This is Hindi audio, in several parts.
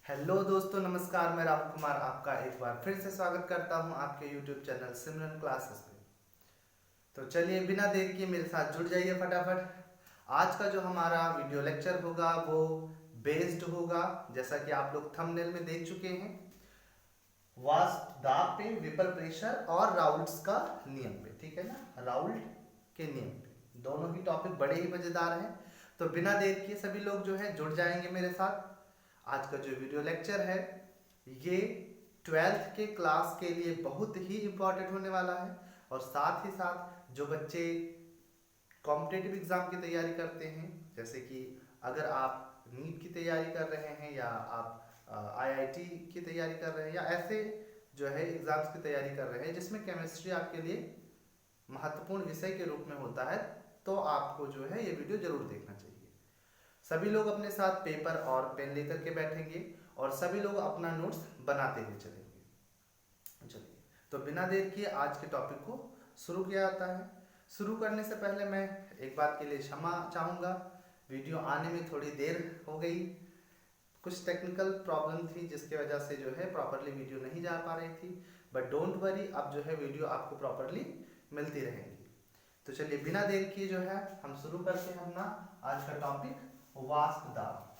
हेलो दोस्तों, नमस्कार। मैं राहुल कुमार आपका एक बार फिर से स्वागत करता हूं आपके यूट्यूब चैनल सिमरन क्लासेस में। तो चलिए बिना देर किए मेरे साथ जुड़ जाइए फटाफट। आज का जो हमारा वीडियो लेक्चर होगा वो बेस्ड होगा, जैसा कि आप लोग थंबनेल में देख चुके हैं, वाष्प दाब पे, वेपर प्रेशर और राउल्ट्स का नियम पे। ठीक है ना, राउल्ट के नियम पे। दोनों ही टॉपिक बड़े ही मजेदार हैं। तो बिना देर किए सभी लोग जो है जुड़ जाएंगे मेरे साथ। आज का जो वीडियो लेक्चर है ये 12th के क्लास के लिए बहुत ही इम्पोर्टेंट होने वाला है। और साथ ही साथ जो बच्चे कॉम्पिटिटिव एग्जाम की तैयारी करते हैं, जैसे कि अगर आप नीट की तैयारी कर रहे हैं या आप आईआईटी की तैयारी कर रहे हैं या ऐसे जो है एग्जाम्स की तैयारी कर रहे हैं जिसमें केमिस्ट्री आपके लिए महत्वपूर्ण विषय के रूप में होता है, तो आपको जो है ये वीडियो जरूर देखना चाहिए। सभी लोग अपने साथ पेपर और पेन लेकर के बैठेंगे और सभी लोग अपना नोट्स बनाते हुए चलेंगे। चलिए, तो बिना देर किए आज के टॉपिक को शुरू किया जाता है। शुरू करने से पहले मैं एक बात के लिए क्षमा चाहूँगा, वीडियो आने में थोड़ी देर हो गई। कुछ टेक्निकल प्रॉब्लम थी जिसकी वजह से जो है प्रॉपरली वीडियो नहीं जा पा रही थी, बट डोंट वरी, अब जो है वीडियो आपको प्रॉपरली मिलती रहेंगी। तो चलिए बिना देर किए जो है हम शुरू करते हैं अपना आज का टॉपिक, वाष्प दाब।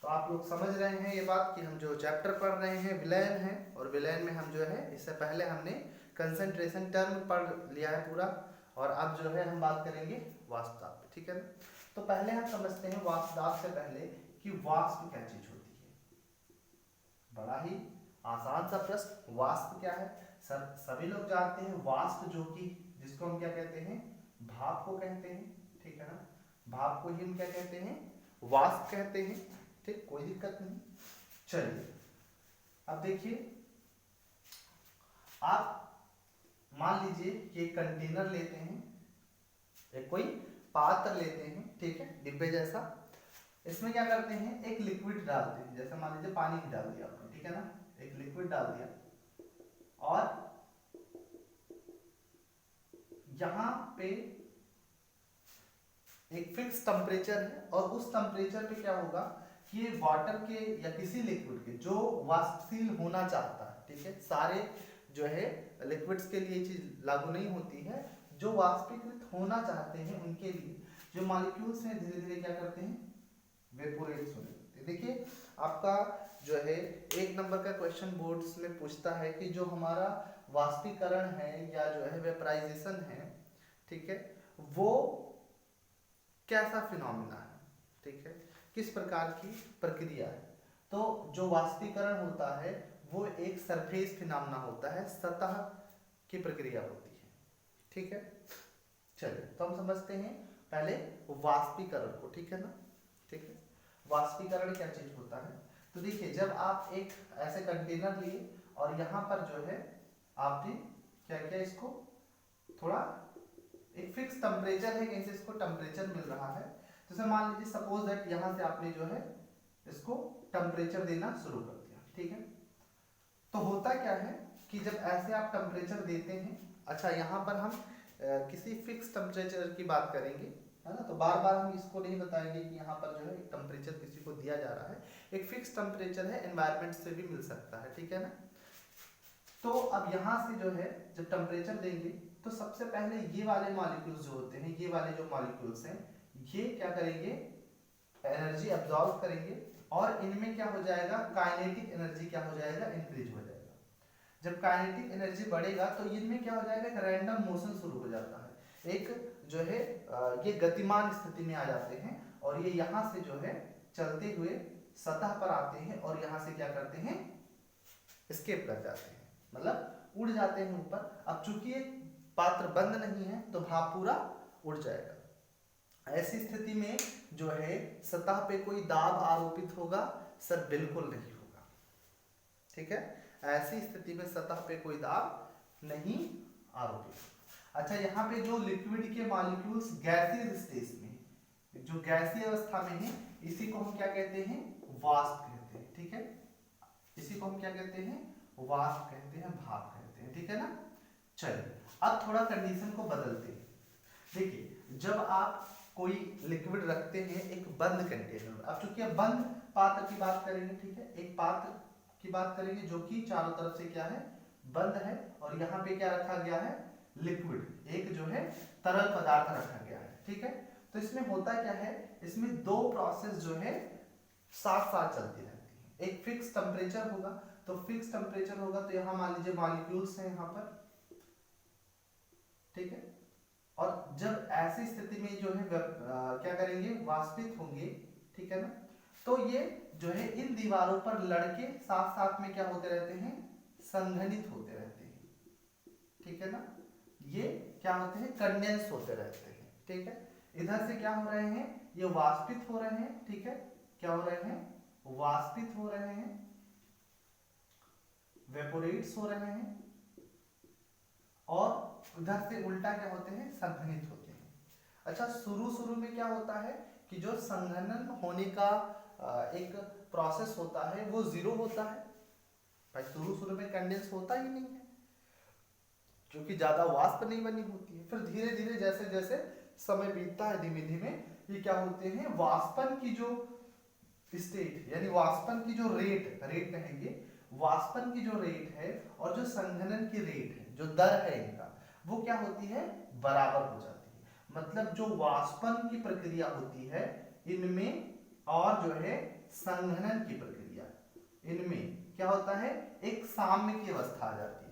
तो आप लोग समझ रहे हैं ये बात कि हम जो चैप्टर पढ़ रहे हैं विलयन है, और विलयन में हम जो है इससे पहले हमने कंसंट्रेशन टर्म पढ़ लिया है पूरा, और अब जो है हम बात करेंगे वाष्प दाब पे। ठीक है ना, तो पहले हम समझते हैं वाष्प दाब से पहले कि वाष्प क्या चीज होती है। बड़ा ही आसान सा प्रश्न, वाष्प क्या है? सभी लोग जानते हैं वाष्प, जो कि जिसको हम क्या कहते हैं, भाप को कहते हैं। ठीक है ना, भाप को ही हम क्या कहते हैं, वाष्प कहते हैं। ठीक, कोई दिक्कत नहीं। चलिए अब देखिए, आप मान लीजिए कि एक कंटेनर लेते हैं, एक कोई पात्र लेते हैं, ठीक है, डिब्बे जैसा। इसमें क्या करते हैं, एक लिक्विड डालते हैं, जैसे मान लीजिए पानी भी डाल दिया आपने, ठीक है ना, एक लिक्विड डाल दिया, और यहां पे एक फिक्स टेम्परेचर है, और उस टेम्परेचर पे क्या होगा कि ये वाटर के या किसी लिक्विड के जो वाष्पशील होना चाहता है, ठीक है, सारे जो है लिक्विड्स के लिए चीज लागू नहीं होती है, जो वाष्पीकृत होना चाहते हैं उनके लिए जो मॉलिक्यूल्स हैं धीरे धीरे क्या करते हैं, वेपोरेट्स होने लगते हैं। देखिए आपका जो है एक नंबर का क्वेश्चन बोर्ड्स में पूछता है कि जो हमारा वाष्पीकरण है या जो है वेपराइजेशन है, ठीक है, वो कैसा फिनोमिना है, ठीक है, किस प्रकार की प्रक्रिया है। तो जो वाष्पीकरण होता है वो एक सरफेस फिनोमिना होता है, सतह की प्रक्रिया होती है। ठीक है, चलिए तो हम समझते हैं पहले वाष्पीकरण को। ठीक है ना, ठीक है, वाष्पीकरण क्या चीज होता है। तो देखिए, जब आप एक ऐसे कंटेनर लिए और यहाँ पर जो है आपने क्या किया, इसको थोड़ा एक फिक्स टेम्परेचर है, कहीं से इसको टेम्परेचर मिल रहा है। जैसे मान लीजिए सपोज दैट यहाँ से आपने जो है इसको टेम्परेचर देना शुरू कर दिया। ठीक है, तो होता क्या है कि जब ऐसे आप टेम्परेचर देते हैं, अच्छा यहाँ पर हम किसी फिक्स टेम्परेचर की बात करेंगे, है ना, तो बार बार हम इसको नहीं बताएंगे कि यहाँ पर जो है एक टेम्परेचर किसी को दिया जा रहा है, एक फिक्स टेम्परेचर है, एनवायरनमेंट से भी मिल सकता है। ठीक है ना, तो अब यहाँ से जो है जब टेम्परेचर देंगे तो सबसे पहले ये वाले मॉलिक्यूल्स जो होते हैं, ये वाले जो मॉलिक्यूल्स हैं, ये क्या करेंगे, एनर्जी अब्सॉर्ब करेंगे, और इनमें क्या हो जाएगा, काइनेटिक एनर्जी क्या हो जाएगा, इंक्रीज हो जाएगा। जब काइनेटिक एनर्जी बढ़ेगा तो इनमें क्या हो जाएगा, एक रैंडम मोशन शुरू हो जाता है, एक जो है ये गतिमान स्थिति में आ जाते हैं, और ये यहाँ से जो है चलते हुए सतह पर आते हैं, और यहाँ से क्या करते हैं, एस्केप कर जाते हैं, मतलब उड़ जाते हैं ऊपर। अब चूंकि ये पात्र बंद नहीं है तो भाप पूरा उड़ जाएगा। ऐसी स्थिति में जो है सतह पे कोई दाब आरोपित होगा, सर बिल्कुल नहीं होगा। ठीक है, ऐसी स्थिति में सतह पे कोई दाब नहीं आरोपित। अच्छा, यहाँ पे जो लिक्विड के मॉलिक्यूल्स गैसीय स्टेज में, जो गैसीय अवस्था में है, इसी को हम क्या कहते हैं, वाष्प कहते हैं। ठीक है, इसी को हम क्या कहते हैं, वाष्प कहते हैं, भाप कहते हैं। ठीक है ना, चलिए अब थोड़ा कंडीशन को बदलते हैं। देखिए, जब आप कोई लिक्विड रखते हैं एक बंद कंटेनर में। अब चूंकि बंद पात्र की बात करेंगे, ठीक है, एक पात्र की बात करेंगे जो कि चारों तरफ से क्या है, बंद है, और यहाँ पे क्या रखा गया है, लिक्विड, एक जो है तरल पदार्थ रखा गया है, ठीक है। तो इसमें होता क्या है, इसमें दो प्रोसेस जो है साथ साथ चलती रहती है। एक फिक्स टेम्परेचर होगा, तो फिक्स टेम्परेचर होगा तो यहाँ मान लीजिए मॉलिक्यूल्स हैं यहाँ पर, ठीक है, और जब ऐसी स्थिति में जो है क्या करेंगे, वाष्पित होंगे, ठीक है ना, तो ये जो है इन दीवारों पर लड़के साथ साथ में क्या होते रहते हैं, संघनित होते रहते हैं, ठीक है ना, ये क्या होते हैं, कंडेंस होते रहते हैं, ठीक है। इधर से क्या हो रहे हैं, ये वाष्पित हो रहे हैं, ठीक है, क्या हो रहे हैं, वाष्पित हो रहे हैं, वेपोरेट्स हो रहे हैं, और उधर से उल्टा क्या होते हैं, संघनित होते हैं। अच्छा, शुरू में क्या होता है कि जो संघनन होने का एक प्रोसेस होता है वो जीरो होता है भाई, शुरू में कंडेंस होता ही नहीं है क्योंकि ज्यादा वाष्प नहीं बनी होती है। फिर धीरे धीरे जैसे जैसे समय बीतता है, धीमे धीमे ये क्या होते हैं, वाष्पन की जो स्टेट यानी वाष्पन की जो रेट कहेंगे, वाष्पन की जो रेट है और जो संघनन की रेट है, जो दर है इनका, वो क्या होती है, बराबर हो जाती है। मतलब जो वाष्पन की प्रक्रिया होती है इनमें और जो है संघनन की प्रक्रिया इनमें क्या होता है, एक साम्य की अवस्था आ जाती है,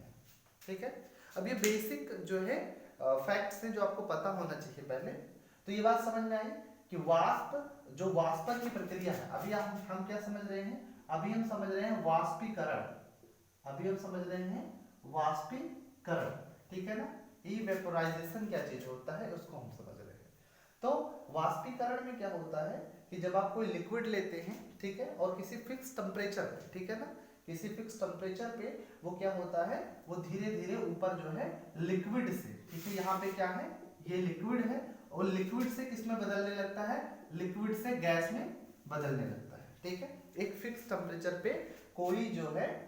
ठीक है। अब ये बेसिक जो है फैक्ट्स हैं जो आपको पता होना चाहिए पहले। तो ये बात समझ में आई कि वाष्प जो वाष्पन की प्रक्रिया है, अभी हम क्या समझ रहे हैं, अभी हम समझ रहे हैं वाष्पीकरण, अभी हम समझ रहे हैं वाष्पीकरण, ठीक है ना। इवेपोराइजेशन क्या चीज होता है उसको हम समझ रहे हैं। तो वाष्पीकरण में क्या होता है कि जब आप कोई लिक्विड लेते हैं, ठीक है, और किसी फिक्स टेम्परेचर पे, ठीक है ना, किसी फिक्स टेम्परेचर पे वो क्या होता है, वो धीरे धीरे ऊपर जो है लिक्विड से, ठीक है, यहाँ पे क्या है, ये लिक्विड है, और लिक्विड से किस में बदलने लगता है, लिक्विड से गैस में बदलने लगता है, ठीक है। एक फिक्स टेम्परेचर पे कोई जो है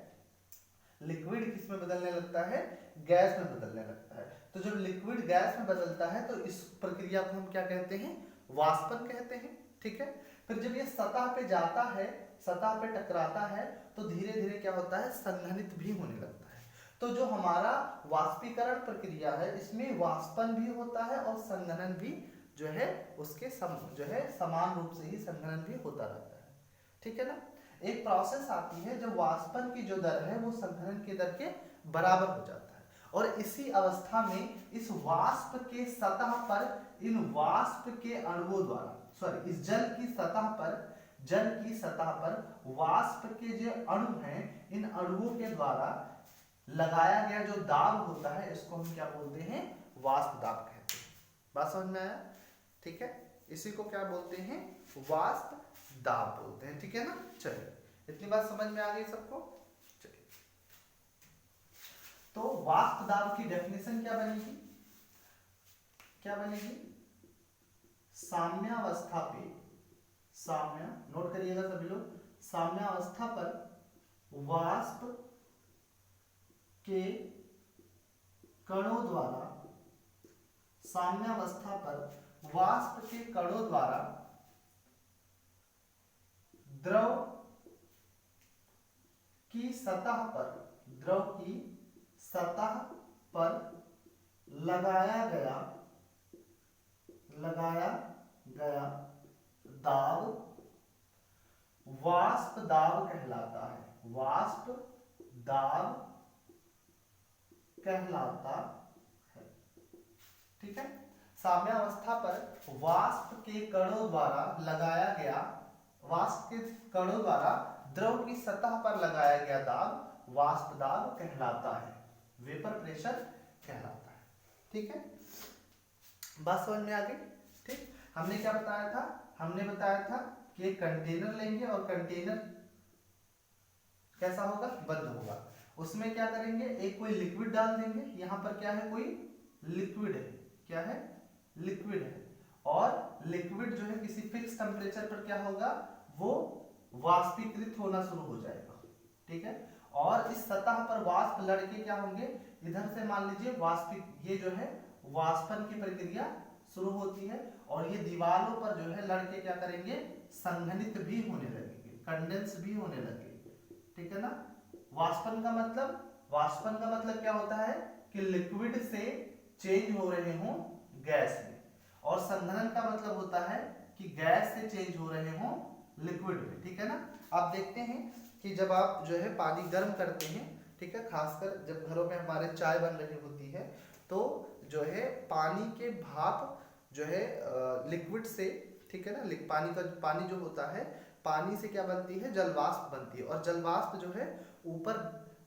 लिक्विड किस में बदलने लगता है, गैस में बदलने लगता है। तो जब लिक्विड गैस में बदलता है तो इस प्रक्रिया को हम क्या कहते हैं, वाष्पन कहते हैं, ठीक है। फिर जब ये सतह पे जाता है, सतह पे टकराता है, तो धीरे धीरे क्या होता है, संघनित भी होने लगता है। तो जो हमारा वाष्पीकरण प्रक्रिया है इसमें वाष्पन भी होता है और संघनन भी जो है उसके जो है समान रूप से ही संघनन भी होता रहता है, ठीक है ना। एक प्रोसेस आती है जब वाष्पन की जो दर है वो संघनन की दर के बराबर हो जाता है, और इसी अवस्था में इस वाष्प के सतह पर इन वाष्प के अणुओं द्वारा, सॉरी, इस जल की सतह पर वाष्प के जो अणु हैं इन अणुओं के द्वारा लगाया गया जो दाब होता है इसको हम क्या बोलते हैं, वाष्प दाब कहते हैं। बात समझ में आया, ठीक है, इसी को क्या बोलते हैं, वाष्प दाब बोलते हैं, ठीक है ना। चलिए, इतनी बात समझ में आ गई सबको। चलिए, तो वाष्प दाब की डेफिनेशन क्या बनेगी, साम्यावस्था पे, साम्य नोट करिएगा सभी लोग, साम्यावस्था पर वाष्प के कणों द्वारा, साम्यावस्था पर वाष्प के कणों द्वारा द्रव की सतह पर लगाया गया दाब वाष्प दाब कहलाता है, वाष्प दाब कहलाता है, ठीक है। साम्यावस्था पर वाष्प के कणों द्वारा लगाया गया, वाष्प के कणों द्वारा द्रव की सतह पर लगाया गया दाब वाष्प दाब कहलाता है, वेपर प्रेशर कहलाता है, ठीक है। बात समझ में आ गई, ठीक। हमने क्या बताया था, हमने बताया था कि एक कंटेनर लेंगे और कंटेनर कैसा होगा, बंद होगा, उसमें क्या करेंगे, एक कोई लिक्विड डाल देंगे, यहाँ पर क्या है, कोई लिक्विड है, क्या है, लिक्विड है, और लिक्विड जो है किसी फिक्स टेम्परेचर पर क्या होगा, वो वाष्पीकृत होना शुरू हो जाएगा, ठीक है। और इस सतह पर वाष्प लड़के क्या होंगे, इधर से मान लीजिए वाष्पिक, ये जो है वाष्पन की प्रक्रिया शुरू होती है और ये दीवारों पर जो है लड़के क्या करेंगे, संघनित भी होने लगेंगे, कंडेंस भी होने लगेंगे, ठीक है ना। वाष्पन का मतलब क्या होता है कि लिक्विड से चेंज हो रहे हों गैस में, और संघनन का मतलब होता है कि गैस से चेंज हो रहे हों लिक्विड में, ठीक है ना। आप देखते हैं कि जब आप जो है पानी गर्म करते हैं, ठीक है, खासकर जब घरों में हमारे चाय बन रही होती है, तो जो है पानी के भाप जो है लिक्विड से, ठीक है ना, पानी जो होता है, पानी से क्या बनती है, जलवाष्प बनती है, और जलवाष्प जो है ऊपर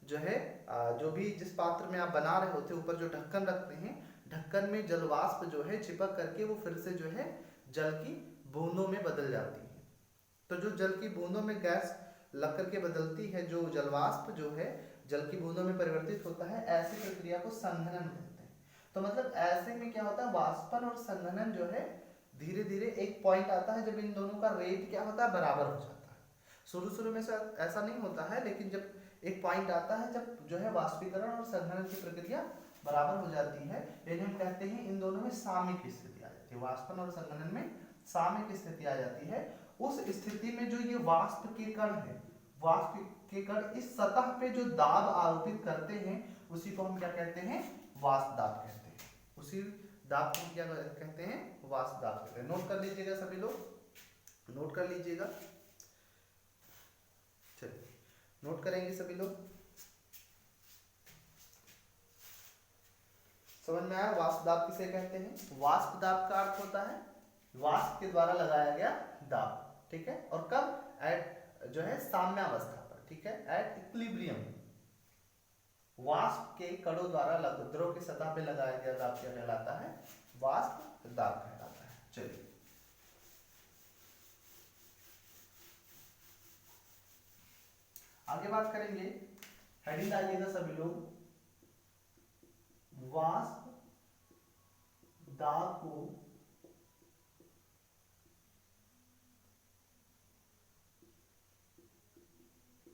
जो है जो भी जिस पात्र में आप बना रहे होते हैं ऊपर जो ढक्कन रखते हैं, ढक्कन में जलवाष्प जो है चिपक करके वो फिर से जो है जल की बूंदों में बदल जाती है। तो जो जल की बूंदों में गैस लग करके बदलती है, जो जलवाष्प जो है जल की बूंदों में परिवर्तित होता है, ऐसी प्रक्रिया को संघनन कहते हैं। तो मतलब ऐसे में क्या होता है, वाष्पन और संघनन जो है धीरे धीरे एक पॉइंट आता है जब इन दोनों का रेट क्या होता है, बराबर हो जाता है। शुरू में ऐसा नहीं होता है, लेकिन जब एक पॉइंट आता है जब जो है वाष्पीकरण और संघनन की प्रक्रिया बराबर हो जाती है, यानी हम कहते हैं इन दोनों में सामयिक स्थिति आ जाती है, वाष्पन और संघनन में सामयिक स्थिति आ जाती है। उस स्थिति में जो ये वाष्प के कण है, वाष्प के कण इस सतह पे जो दाब आरोपित करते हैं उसी को हम क्या कहते हैं, वाष्प दाब कहते हैं। उसी दाब को क्या कहते हैं, वाष्प दाब कहते हैं। नोट कर लीजिएगा सभी लोग, नोट कर लीजिएगा, चलिए नोट करेंगे सभी लोग। समझ में आया वाष्प दाब किसे कहते हैं। वाष्प दाब का अर्थ होता है वाष्प के द्वारा लगाया गया दाब, ठीक है, और कब, एट जो है साम्यावस्था पर, ठीक है, एट इक्विलिब्रियम। वाष्प के कणों द्वारा द्रव की सतह पे लगाया गया दाब क्या कहलाता है, वाष्प दाब कहलाता है। चलिए आगे बात करेंगे, हेडिंग डालिएगा सभी लोग, वाष्प दाब को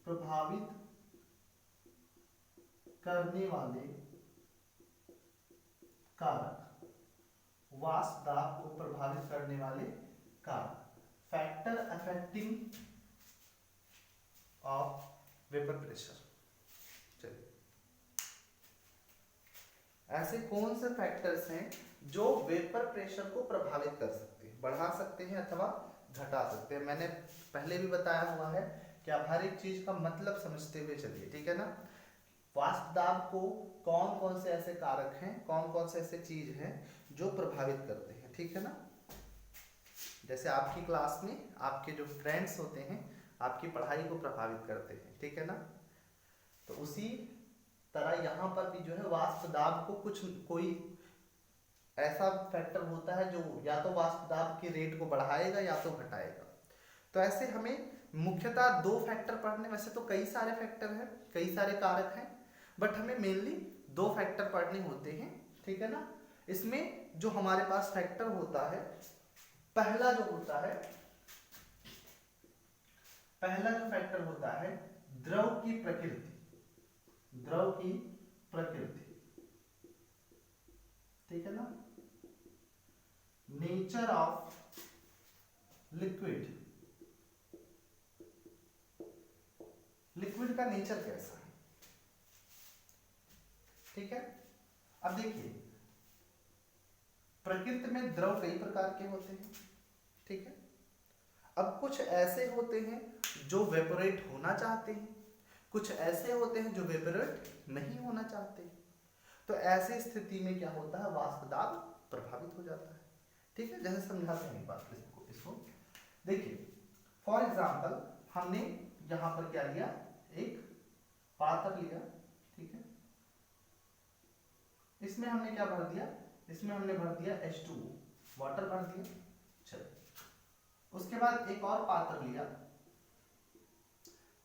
प्रभावित करने वाले कारक, वाष्प दाब को प्रभावित करने वाले कारक, factor affecting of vapour pressure. चलिए ऐसे कौन से फैक्टर्स हैं जो वेपर प्रेशर को प्रभावित कर सकते हैं, बढ़ा सकते हैं अथवा घटा सकते हैं। मैंने पहले भी बताया हुआ है कि आप हर एक चीज का मतलब समझते हुए चलिए, ठीक है ना। वाष्प दाब को कौन कौन से ऐसे कारक हैं, कौन कौन से ऐसे चीज हैं जो प्रभावित करते हैं, ठीक है ना। जैसे आपकी क्लास में आपके जो फ्रेंड्स होते हैं आपकी पढ़ाई को प्रभावित करते हैं, ठीक है ना। तो उसी तरह यहाँ पर भी जो है वाष्प दाब को कोई ऐसा फैक्टर होता है जो या तो वाष्प दाब के रेट को बढ़ाएगा या तो घटाएगा। तो ऐसे हमें मुख्यतः दो फैक्टर पढ़ने, वैसे तो कई सारे फैक्टर हैं, कई सारे कारक हैं, बट हमें मेनली दो फैक्टर पढ़ने होते हैं, ठीक है ना। इसमें जो हमारे पास फैक्टर होता है, पहला जो फैक्टर होता है द्रव की प्रकृति, ठीक है ना, नेचर ऑफ लिक्विड का नेचर कैसा है, ठीक है। अब देखिए प्रकृति में द्रव कई प्रकार के होते हैं, ठीक है। अब कुछ ऐसे होते हैं जो वेपोरेट होना चाहते हैं, कुछ ऐसे होते हैं जो वेपोरेट नहीं होना चाहते। तो ऐसी स्थिति में क्या होता है, वाष्प दाब प्रभावित हो जाता है, ठीक है। जैसे समझाते हैं एक बात इसको देखिए, फॉर एग्जांपल हमने यहां पर क्या लिया, एक पात्र लिया, ठीक है। इसमें हमने क्या भर दिया, इसमें हमने भर दिया H2O, वाटर भर दिया। चलो उसके बाद एक और पात्र लिया,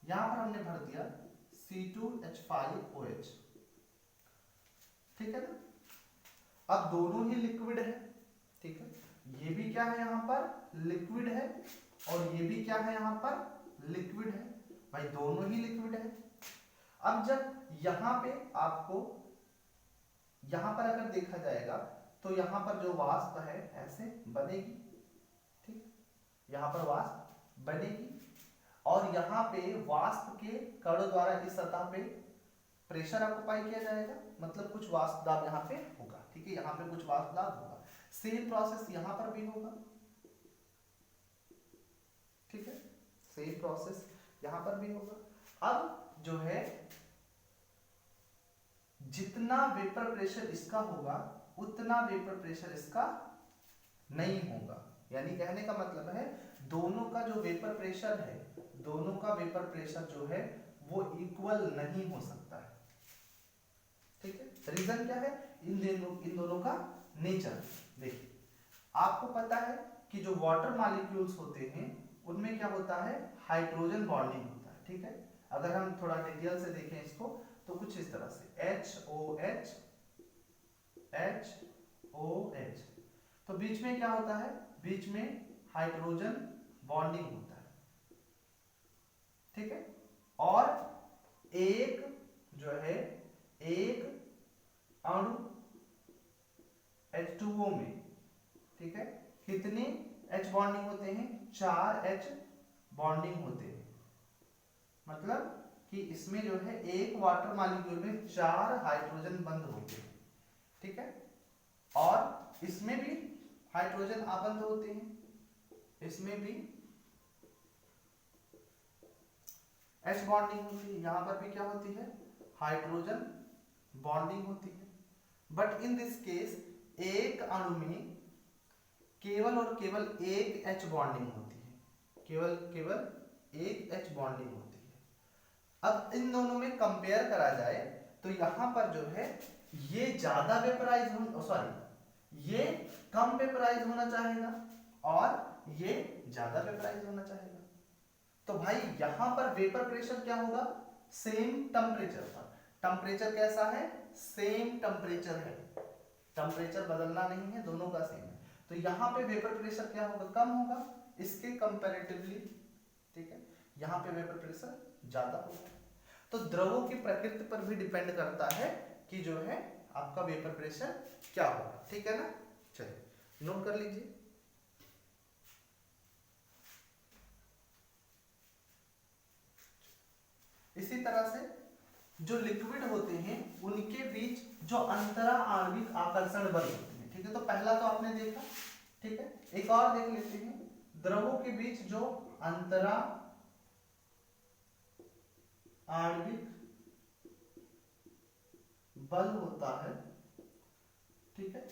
यहां पर हमने भर दिया C2H5OH, ठीक है ना। अब दोनों ही लिक्विड है, ठीक है, ये भी क्या है यहाँ पर लिक्विड है और ये भी क्या है यहाँ पर लिक्विड है, भाई दोनों ही लिक्विड है। अब जब यहाँ पे आपको यहाँ पर अगर देखा जाएगा तो यहाँ पर जो वाष्प है ऐसे बनेगी, ठीक, यहाँ पर वाष्प बनेगी और यहाँ पे वाष्प के कणों द्वारा इस सतह पे प्रेशर ऑक्युपाई किया जाएगा, मतलब कुछ वाष्प दाब यहाँ पे होगा, ठीक है, यहाँ पे कुछ वाष्प दाब होगा। सेम प्रोसेस यहाँ पर भी होगा, ठीक है, सेम प्रोसेस यहाँ पर भी होगा। अब जो है जितना वेपर प्रेशर इसका होगा उतना वेपर प्रेशर इसका नहीं होगा, यानी कहने का मतलब है दोनों का जो वेपर प्रेशर है, दोनों का वेपर प्रेशर जो है वो इक्वल नहीं हो सकता है, ठीक है। रीजन क्या है, इन दोनों का नेचर। देखिए आपको पता है कि जो वाटर मॉलिक्यूल्स होते हैं उनमें क्या होता है, हाइड्रोजन बॉन्डिंग होता है, ठीक है। अगर हम थोड़ा डिटेल से देखें इसको तो कुछ इस तरह से HOH HOH, तो बीच में क्या होता है, बीच में हाइड्रोजन बॉन्डिंग होता है, ठीक है। और एक जो है एक अणु H2O में, ठीक है, कितने H बॉन्डिंग होते हैं, 4 H बॉन्डिंग होते हैं, मतलब कि इसमें जो है एक वाटर मॉलिक्यूल में 4 हाइड्रोजन बंद होते हैं, ठीक है। और इसमें भी हाइड्रोजन आबंध होते हैं, इसमें भी H बॉन्डिंग होती है, यहां पर भी क्या होती है, हाइड्रोजन बॉन्डिंग होती है। बट इन दिस केस एक अणु में केवल और केवल एक H बॉन्डिंग होती है, केवल एक H बॉन्डिंग होती है। अब इन दोनों में कंपेयर करा जाए तो यहां पर जो है ये ज्यादा वेपराइज ये कम वेपराइज होना चाहेगा और ये ज्यादा वेपराइज होना चाहेगा। तो भाई यहां पर वेपर प्रेशर क्या होगा, सेम टेम्परेचर पर, टेम्परेचर कैसा है, सेम टेम्परेचर है, टेम्परेचर बदलना नहीं है, दोनों का सेम है। तो यहाँ पे वेपर प्रेशर क्या होगा, कम होगा इसके कंपैरेटिवली, ठीक है, यहाँ पे वेपर प्रेशर ज्यादा होगा। तो द्रवों की प्रकृति पर भी डिपेंड करता है कि जो है आपका वेपर प्रेशर क्या होगा, ठीक है ना। चलिए नोट कर लीजिए। इसी तरह से जो लिक्विड होते हैं उनके बीच जो अंतरा आणविक आकर्षण बल होते हैं, ठीक है, तो पहला तो आपने देखा, ठीक है। एक और देख लेते हैं, द्रवों के बीच जो अंतरा आणविक बल होता है, ठीक है,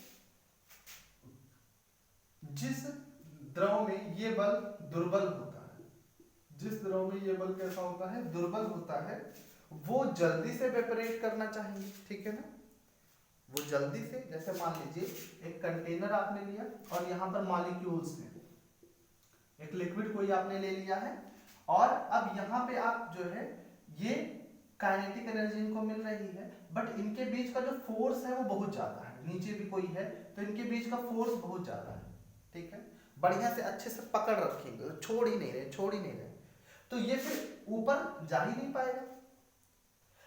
जिस द्रव में ये बल दुर्बल होता है, जिस द्रव में ये बल कैसा होता है, दुर्बल होता है, वो जल्दी से वेपरेट करना चाहिए, ठीक है ना। वो जल्दी से, जैसे मान लीजिए एक कंटेनर आपने लिया और यहाँ पर मॉलिक्यूल्स हैं, एक लिक्विड कोई आपने ले लिया है और अब यहाँ पे आप जो है ये काइनेटिक एनर्जी इनको मिल रही है, बट इनके बीच का जो फोर्स है वो बहुत ज्यादा है, नीचे भी कोई है तो इनके बीच का फोर्स बहुत ज्यादा है, ठीक है। बढ़िया से अच्छे से पकड़ रखेंगे, छोड़ ही नहीं रहे, तो ये फिर ऊपर जा ही नहीं पाएगा,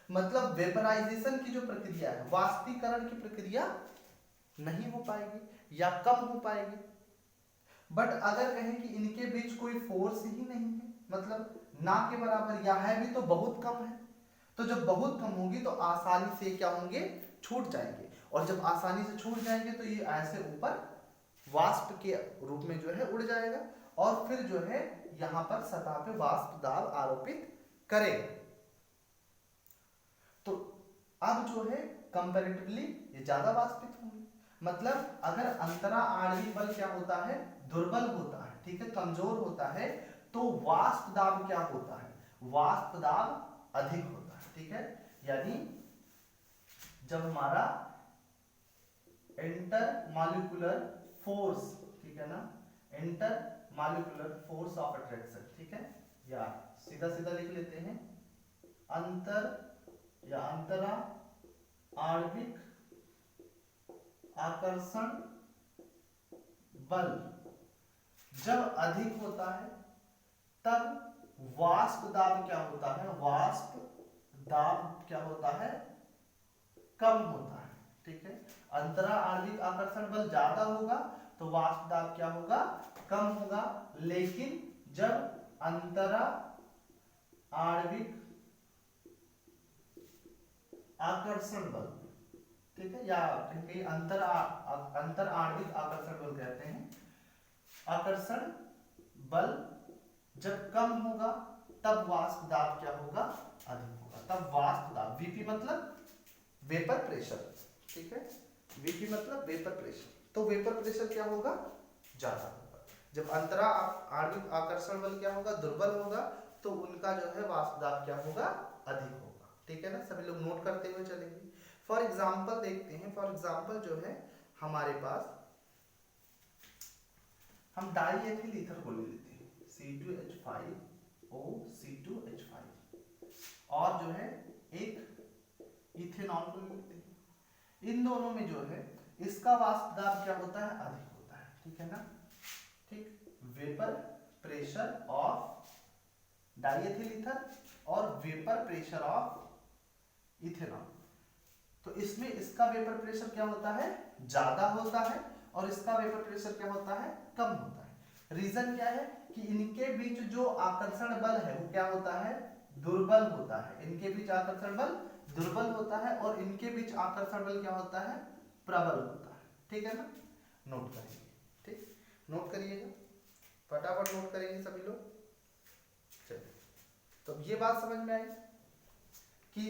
मतलब वेपराइजेशन की जो प्रक्रिया है, वाष्पीकरण की प्रक्रिया नहीं हो पाएगी या कम हो पाएगी। बट अगर कहें कि इनके बीच कोई फोर्स ही नहीं है, मतलब ना के बराबर या है भी तो बहुत कम है, तो जब बहुत कम होगी तो आसानी से क्या होंगे, छूट जाएंगे, और जब आसानी से छूट जाएंगे तो ये ऐसे ऊपर वाष्प के रूप में जो है उड़ जाएगा और फिर जो है यहाँ पर सतह पे वाष्प दाब आरोपित करेगा। तो अब जो है कंपैरेटिवली ये ज्यादा वाष्पित होंगे, मतलब अगर अंतरा आणविक बल क्या होता है, दुर्बल होता है, ठीक है, कमजोर होता है, तो वाष्प दाब क्या होता है, वाष्प दाब अधिक होता है, ठीक है। यानी जब हमारा इंटर मॉलिक्यूलर फोर्स, ठीक है ना, inter molecular force of attraction, ठीक है, या सीधा सीधा लिख लेते हैं, अंतर या अंतरा आणविक आकर्षण बल जब अधिक होता है तब वाष्प दाब क्या होता है, वाष्प दाब क्या होता है, कम होता है, ठीक है। अंतरा आणविक आकर्षण बल ज्यादा होगा तो वाष्प दाब क्या होगा, कम होगा। लेकिन जब अंतरा आणविक आकर्षण बल, ठीक है, या कहीं अंतर आणविक आकर्षण बल कहते हैं, आकर्षण बल जब कम होगा तब वाष्प दाब क्या होगा, अधिक होगा। तब वाष्प दाब, वीपी मतलब वेपर प्रेशर, ठीक है, वीपी मतलब वेपर प्रेशर, तो वेपर प्रेशर क्या होगा, ज्यादा होगा। जब अंतरा आणविक आकर्षण बल क्या होगा, दुर्बल होगा, तो उनका जो है वाष्प दाब क्या होगा, अधिक होगा। ठीक है ना, सभी लोग नोट करते हुए चलेंगे। फॉर एग्जाम्पल देखते हैं, फॉर एग्जाम्पल जो है हमारे पास, हम डाई एथिल ईथर को ले लेते हैं, C2H5O, और जो है एक इथेनॉल को ले लेते हैं। इन दोनों में जो है इसका वाष्प दाब क्या होता है, अधिक होता है। ठीक है ना, ठीक, vapour pressure of diethyl ether और वेपर प्रेशर ऑफ इथेनॉल, तो इसमें इसका वेपर प्रेशर क्या होता है, ज्यादा होता है, और इसका वेपर प्रेशर क्या होता है, कम होता है। रीजन क्या है कि इनके बीच जो आकर्षण बल है वो क्या होता है, दुर्बल होता है। इनके बीच आकर्षण बल दुर्बल होता है और इनके बीच आकर्षण बल क्या होता है, प्रबल होता है। ठीक है ना, नोट करेंगे, ठीक, नोट करिएगा, फटाफट नोट करेंगे सभी लोग। चलिए, तो ये बात समझ में आई कि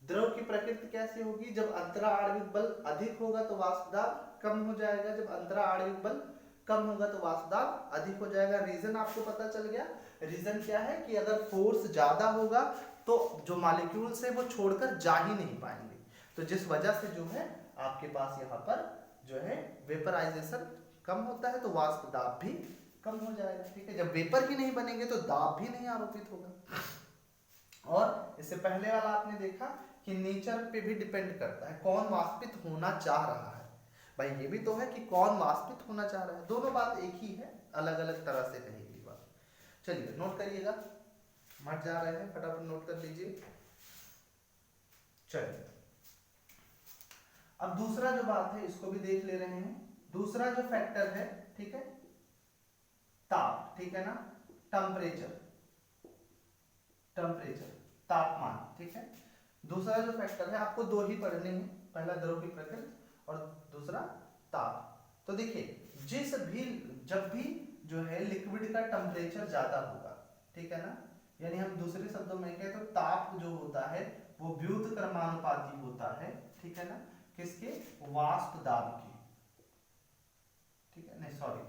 द्रव की प्रकृति कैसी होगी, जब अंतरा आणविक बल अधिक होगा तो वाष्प दाब कम हो जाएगा, जब अंतरा आणविक बल कम होगा तो वाष्प दाब अधिक हो जाएगा। रीजन आपको पता चल गया। रीजन क्या है कि अगर फोर्स ज्यादा होगा तो जो मॉलिक्यूल्स है वो छोड़कर जा ही नहीं पाएंगे, तो जिस वजह से जो है आपके पास यहाँ पर जो है वेपराइजेशन कम होता है, तो वाष्प दाब भी कम हो जाएगा। ठीक है, जब वेपर ही नहीं बनेंगे तो दाब भी नहीं आरोपित होगा। और इससे पहले वाला आपने देखा कि नेचर पे भी डिपेंड करता है, कौन वाष्पित होना चाह रहा है। भाई ये भी तो है कि कौन वाष्पित होना चाह रहा है, दोनों बात एक ही है, अलग अलग तरह से कहेगी बात। चलिए नोट करिएगा, मत जा रहे हैं, फटाफट नोट कर लीजिए। चलिए, अब दूसरा जो बात है इसको भी देख ले रहे हैं। दूसरा जो फैक्टर है, ठीक है, ताप, ठीक है ना, टेम्परेचर, टेम्परेचर तापमान। ठीक है, दूसरा जो फैक्टर है आपको दो ही पढ़ने हैं, पहला द्रव की प्रकृति और दूसरा ताप। तो देखिए जब भी जो है लिक्विड का टेम्परेचर ज्यादा होगा, ठीक है ना, यानी हम दूसरे शब्दों में कहें तो ताप जो होता है वो व्युत्क्रमानुपाती होता है। ठीक है ना, किसके, वाष्प दाब की, ठीक है, नहीं सॉरी,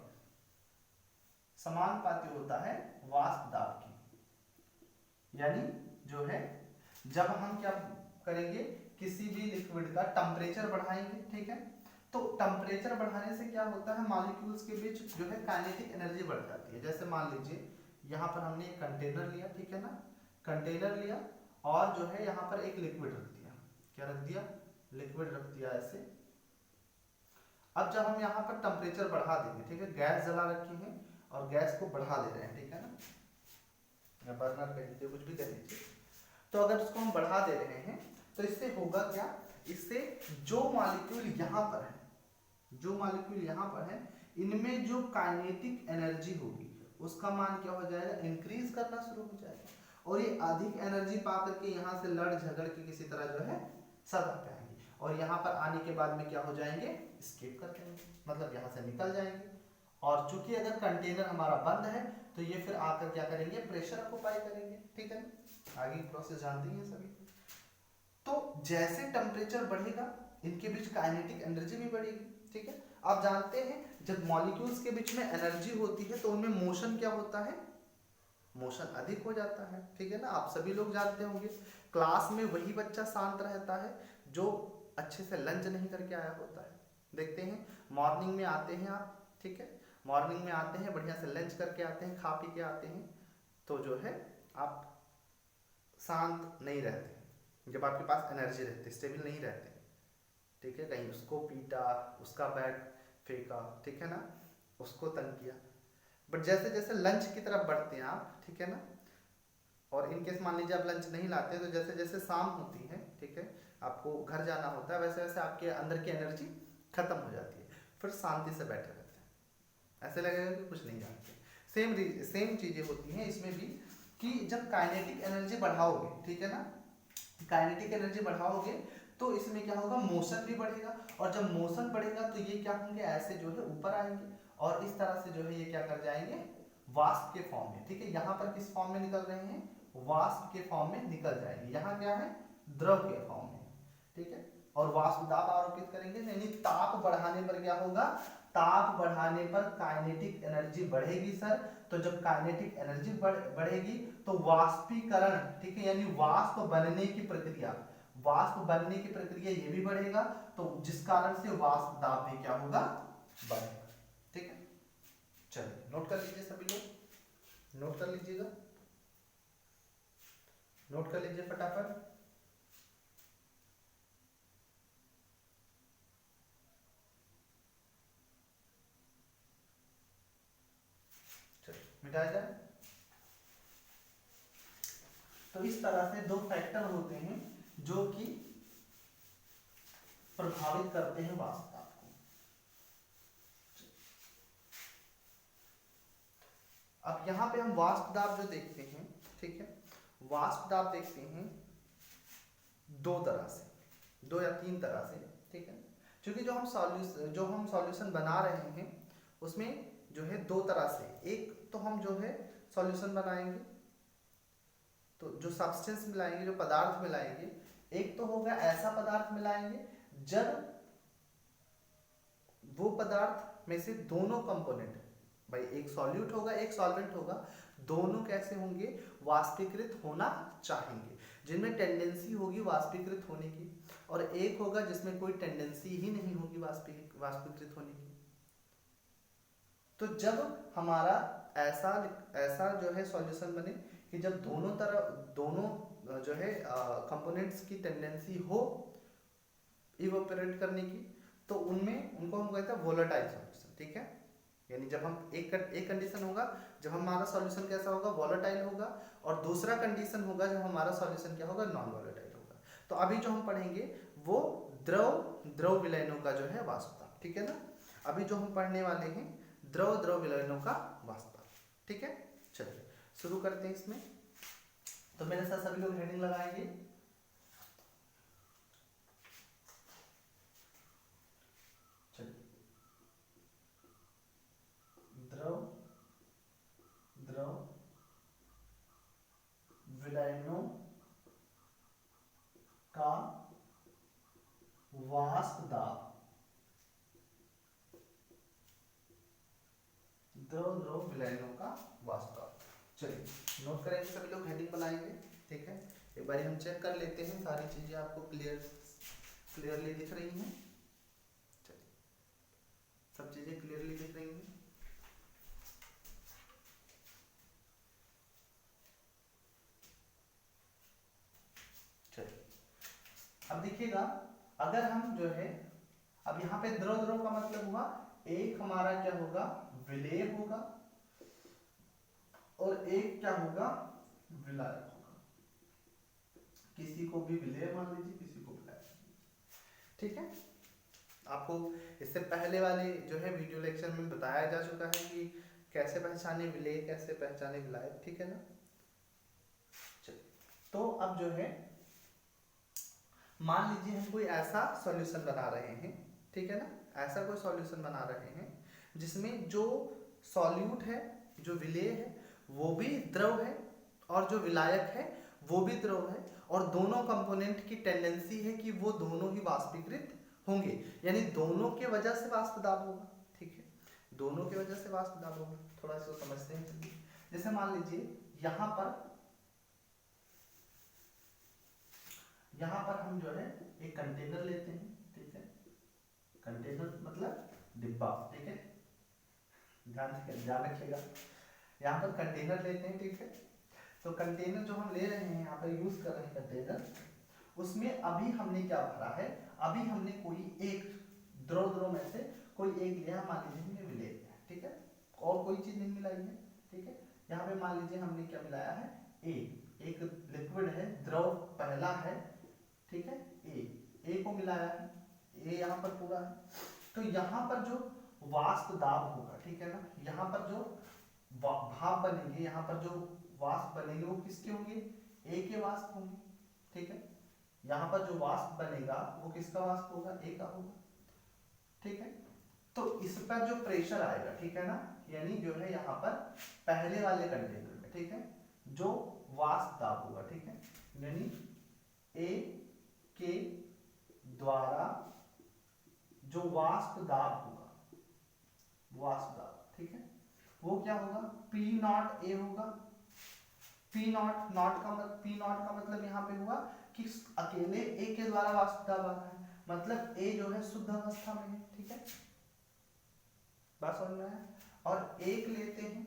समानुपाती होता है वाष्प दाब की। यानी जो है जब हम क्या करेंगे, किसी भी लिक्विड का टेम्परेचर बढ़ाएंगे, ठीक है, तो टेम्परेचर बढ़ाने से क्या होता है, मॉलिक्यूल्स के बीच जो है काइनेटिक एनर्जी बढ़ जाती है। जैसे मान लीजिए यहाँ पर हमने एक कंटेनर लिया, ठीक है ना, कंटेनर लिया और जो है यहाँ पर एक लिक्विड रख दिया, क्या रख दिया, लिक्विड रख दिया ऐसे। अब जब हम यहाँ पर टेम्परेचर बढ़ा देंगे, ठीक है, गैस जला रखी है और गैस को बढ़ा दे रहे हैं, ठीक है ना, या बर्नर कह लीजिए, कुछ भी कह लीजिए, तो अगर उसको हम बढ़ा दे रहे हैं तो इससे होगा क्या, इससे जो मॉलिक्यूल यहाँ पर है, जो मॉलिक्यूल यहाँ पर है, इनमें जो काइनेटिक एनर्जी होगी उसका मान क्या हो जाएगा, इंक्रीज करना शुरू हो जाएगा, और ये अधिक एनर्जी पा करके यहाँ से लड़ झगड़ के किसी तरह जो है सतह पे आएंगे, और यहाँ पर आने के बाद में क्या हो जाएंगे, स्केप कर जाएंगे, मतलब यहाँ से निकल जाएंगे। और चूंकि अगर कंटेनर हमारा बंद है तो ये फिर आकर क्या करेंगे, प्रेशर ऑक्युपाई करेंगे। ठीक है, आगे की प्रोसेस जानते हैं सभी। तो जैसे टेम्परेचर बढ़ेगा इनके बीच काइनेटिक एनर्जी भी बढ़ेगी। ठीक है, आप जानते हैं जब मॉलिक्यूल्स के बीच में एनर्जी होती है तो उनमें मोशन क्या होता है, मोशन अधिक हो जाता है। ठीक है ना, आप सभी लोग जानते होंगे, क्लास में वही बच्चा शांत रहता है जो अच्छे से लंच नहीं करके आया होता है। देखते हैं मॉर्निंग में आते हैं आप, ठीक है, मॉर्निंग में आते हैं, बढ़िया से लंच करके आते हैं, खा पी के आते हैं, तो जो है आप शांत नहीं रहते, जब आपके पास एनर्जी रहती है, स्टेबल नहीं रहते। ठीक है, कहीं उसको पीटा, उसका बैग फेंका, ठीक है ना, उसको तंग किया। बट जैसे जैसे लंच की तरफ बढ़ते हैं आप, ठीक है ना, और इनकेस मान लीजिए आप लंच नहीं लाते तो जैसे जैसे शाम होती है, ठीक है, आपको घर जाना होता है, वैसे वैसे आपके अंदर की एनर्जी खत्म हो जाती है, फिर शांति से बैठे रहते हैं, ऐसे लगेगा कि कुछ नहीं जानते। सेम चीजें होती हैं इसमें भी, कि जब काइनेटिक एनर्जी बढ़ाओगे, ठीक है ना, काइनेटिक एनर्जी बढ़ाओगे तो इसमें क्या होगा, मोशन भी बढ़ेगा, और जब मोशन बढ़ेगा तो ये क्या होंगे, ऐसे जो है ऊपर आएंगे, और इस तरह से जो है ये क्या कर जाएंगे, वाष्प के फॉर्म में, ठीक है। यहाँ पर किस फॉर्म में निकल रहे हैं, वाष्प के फॉर्म में निकल जाएंगे। यहाँ क्या है, द्रव के फॉर्म में, ठीक है। और वाष्प दाब आरोपित करेंगे, यानी ताप बढ़ाने पर क्या होगा, ताप बढ़ाने पर काइनेटिक एनर्जी बढ़ेगी सर। तो जब काइनेटिक एनर्जी बढ़ेगी तो वाष्पीकरण, ठीक है, यानी वाष्प बनने की प्रक्रिया, वाष्प बनने की प्रक्रिया ये भी बढ़ेगा, तो जिस कारण से वाष्प दाब भी क्या होगा, बढ़ेगा, ठीक है। चलिए नोट कर लीजिए सभी लोग, नोट कर लीजिएगा, नोट कर लीजिए फटाफट। मिटाया जाए। तो इस तरह से दो फैक्टर होते हैं जो कि प्रभावित करते हैं वाष्प दाब को। अब यहाँ पे हम वाष्प दाब जो देखते हैं, ठीक है, वाष्प दाब देखते हैं दो तरह से, दो या तीन तरह से, ठीक है। क्योंकि जो हम सॉल्यूशन बना रहे हैं उसमें जो है दो तरह से, एक तो हम जो है सॉल्यूशन बनाएंगे, तो जो सब्सटेंस मिलाएंगे, जो पदार्थ मिलाएंगे, एक तो होगा ऐसा पदार्थ मिलाएंगे जब वो पदार्थ में से दोनों कंपोनेंट, भाई एक सॉल्यूट होगा एक सॉल्वेंट होगा, दोनों कैसे होंगे, वाष्पीकृत होना चाहेंगे, जिनमें टेंडेंसी होगी वाष्पीकृत होने की, और एक होगा जिसमें कोई टेंडेंसी ही नहीं होगी वाष्पीकृत होने की। तो जब हमारा ऐसा जो है सॉल्यूशन बने कि जब दोनों जो है कंपोनेंट्स की टेंडेंसी हो इवोपरेट करने की, तो उनको हम कहते हैं वोलेटाइल सॉल्यूशन, ठीक है। यानी जब हम एक कंडीशन होगा जब हमारा सॉल्यूशन कैसा होगा, वोलेटाइल होगा, और दूसरा कंडीशन होगा जब हमारा सॉल्यूशन क्या होगा, नॉन वोलेटाइल होगा। तो अभी जो हम पढ़ेंगे वो द्रव विलयनों का जो है वाष्प दाब, ठीक है ना। अभी जो हम पढ़ने वाले हैं द्रव विलयनों का वाष्प दाब, ठीक है। चलिए शुरू करते हैं इसमें। तो मेरे साथ सभी लोग हेडिंग लगाएंगे। द्रव विलयनों का वाष्प दाब, द्रव विलयनों का वाष्प दाब। चलिए नोट करेंगे सभी लोग, हेडिंग बनाएंगे, ठीक है। एक बार हम चेक कर लेते हैं सारी चीजें आपको क्लियरली दिख रही हैं। चलिए सब चीजें क्लियरली दिख रही हैं। अब देखिएगा, अगर हम जो है, अब यहाँ पे द्रव का मतलब हुआ एक हमारा क्या होगा, विलेय होगा, और एक क्या होगा, विलायक होगा। किसी को भी विलेय मान लीजिए, किसी को विलायक, ठीक है। आपको इससे पहले वाले जो है वीडियो लेक्चर में बताया जा चुका है कि कैसे पहचाने विलेय, कैसे पहचाने विलायक, ठीक है ना। तो अब जो है मान लीजिए हम कोई ऐसा सॉल्यूशन बना रहे हैं, ठीक है ना, ऐसा कोई सॉल्यूशन बना रहे हैं जिसमें जो सॉल्यूट है, जो विलेय है वो भी द्रव है, और जो विलायक है वो भी द्रव है, और दोनों कंपोनेंट की टेंडेंसी है कि वो दोनों ही वाष्पीकृत होंगे, यानी दोनों के वजह से वाष्प दाब होगा, ठीक है, दोनों की वजह से वाष्प दाब होगा। थोड़ा सा समझते हैं, चलिए। जैसे मान लीजिए यहाँ पर हम जो है एक कंटेनर लेते हैं, ठीक है, कंटेनर मतलब डिब्बा, ठीक है, ध्यान रखिएगा। यहाँ पर कंटेनर लेते हैं, ठीक है। तो कंटेनर जो हम ले रहे हैं, यहाँ पर यूज कर रहे हैं कंटेनर, उसमें अभी हमने क्या भरा है, अभी हमने कोई एक द्रव में से कोई एक लिया, मान लीजिए हमने विलेय लिया, ठीक है, और कोई चीज नहीं मिलाई है, ठीक है। यहाँ पे मान लीजिए हमने क्या मिलाया है, एक लिक्विड है, द्रव पहला है, ठीक है, ए, ए को मिलाया है, ए यहाँ पर पूरा है, तो यहाँ पर जो वाष्प दाब होगा, ठीक है ना, यहाँ पर जो भाप बनेंगे, यहाँ पर जो वाष्प बनेंगे वो किसके होंगे, ए के वाष्प होंगे, ठीक है। यहाँ पर जो वाष्प बनेगा वो किसका वाष्प होगा, ए का होगा, ठीक है। तो इस पर जो प्रेशर आएगा, ठीक है ना, यानी जो है यहाँ पर पहले वाले कंटेनर में, ठीक है, जो वाष्प दाब होगा, ठीक है, यानी ए के द्वारा जो वाष्प दाब होगा, वाष्प दाब, ठीक है, वो क्या होगा, पी नॉट ए होगा। पी नॉट का मतलब यहाँ पे हुआ कि अकेले ए के द्वारा वाष्प दाब आ रहा है, मतलब ए जो है शुद्ध अवस्था में है, ठीक है, बात समझ में आया। और एक लेते हैं,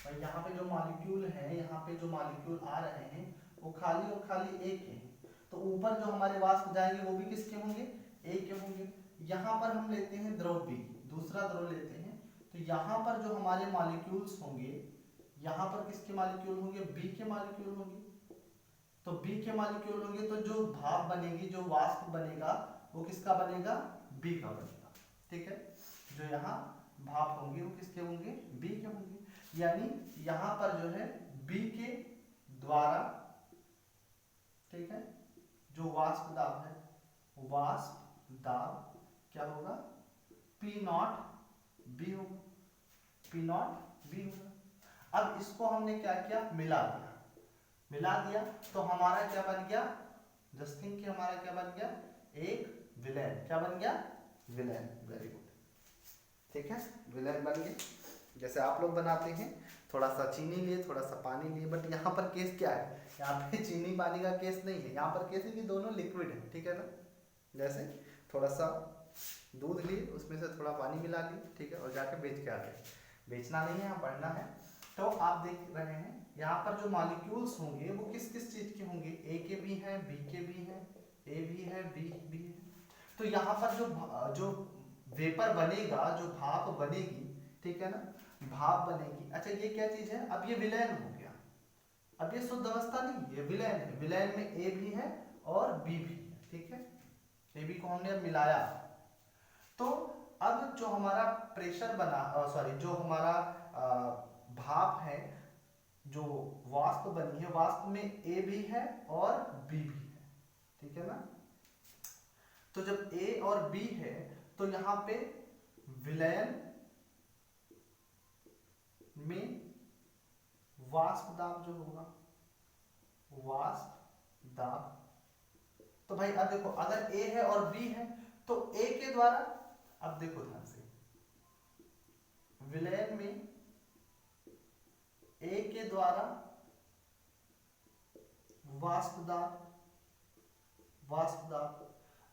और यहाँ पे जो मॉलिक्यूल है, यहाँ पे जो मॉलिक्यूल आ रहे हैं वो खाली और खाली ए के हैं, तो ऊपर जो हमारे वाष्प जाएंगे वो भी किसके होंगे, ए के होंगे। यहाँ पर हम लेते हैं द्रव बी, दूसरा द्रव लेते हैं, तो यहाँ पर जो हमारे मॉलिक्यूल्स होंगे, यहाँ पर किसके मॉलिक्यूल होंगे, बी के मॉलिक्यूल होंगे। तो बी के मॉलिक्यूल होंगे तो जो भाप बनेगी, जो वाष्प बनेगा वो किसका बनेगा, बी का बनेगा, ठीक है। जो यहाँ भाप होंगे वो किसके होंगे, बी के होंगे, यानी यहाँ पर जो है बी के द्वारा, ठीक है, जो वाष्प दाब है, वाष्प दाब क्या होगा, पी नॉट बी होगा, पी नॉट बी होगा। अब इसको हमने क्या किया, मिला दिया, तो हमारा क्या बन गया, जस्ट थिंक कि हमारा क्या बन गया, एक विलेन, क्या बन गया, विलेन, वेरी गुड, ठीक है, विलेन बन गया। जैसे आप लोग बनाते हैं, थोड़ा सा चीनी लिए, थोड़ा सा पानी लिए, बट यहाँ पर केस क्या है, यहाँ पे चीनी पानी का केस नहीं है, यहाँ पर केस है कि दोनों लिक्विड है, ठीक है ना। जैसे थोड़ा सा दूध लिए, उसमें से थोड़ा पानी मिला लिए, ठीक है, और जाके बेच के आ गए, बेचना नहीं है, यहाँ पढ़ना है। तो आप देख रहे हैं यहाँ पर जो मॉलिक्यूल्स होंगे वो किस किस चीज के होंगे, ए के भी हैं, बी के भी हैं, ए भी है, बी भी है। तो यहाँ पर जो वेपर बनेगा, जो भाप बनेगी, ठीक है ना, भाप बनेगी। अच्छा ये क्या चीज है, अब ये विलयन हो गया, अब ये शुद्ध अवस्था नहीं, ये विलयन है, विलयन में ए भी है और बी भी है, ठीक है, ए बी को हमने अब मिलाया। तो अब जो हमारा प्रेशर बना, सॉरी, जो हमारा भाप है, जो वाष्प बनी है, वाष्प में ए भी है और बी भी है, ठीक है ना। तो जब ए और बी है तो यहाँ पे विलयन में वाष्प दाब जो होगा, वाष्प दाब, तो भाई अब देखो, अगर ए है और बी है तो ए के द्वारा, अब देखो ध्यान से, विलयन में ए के द्वारा वाष्प दाब,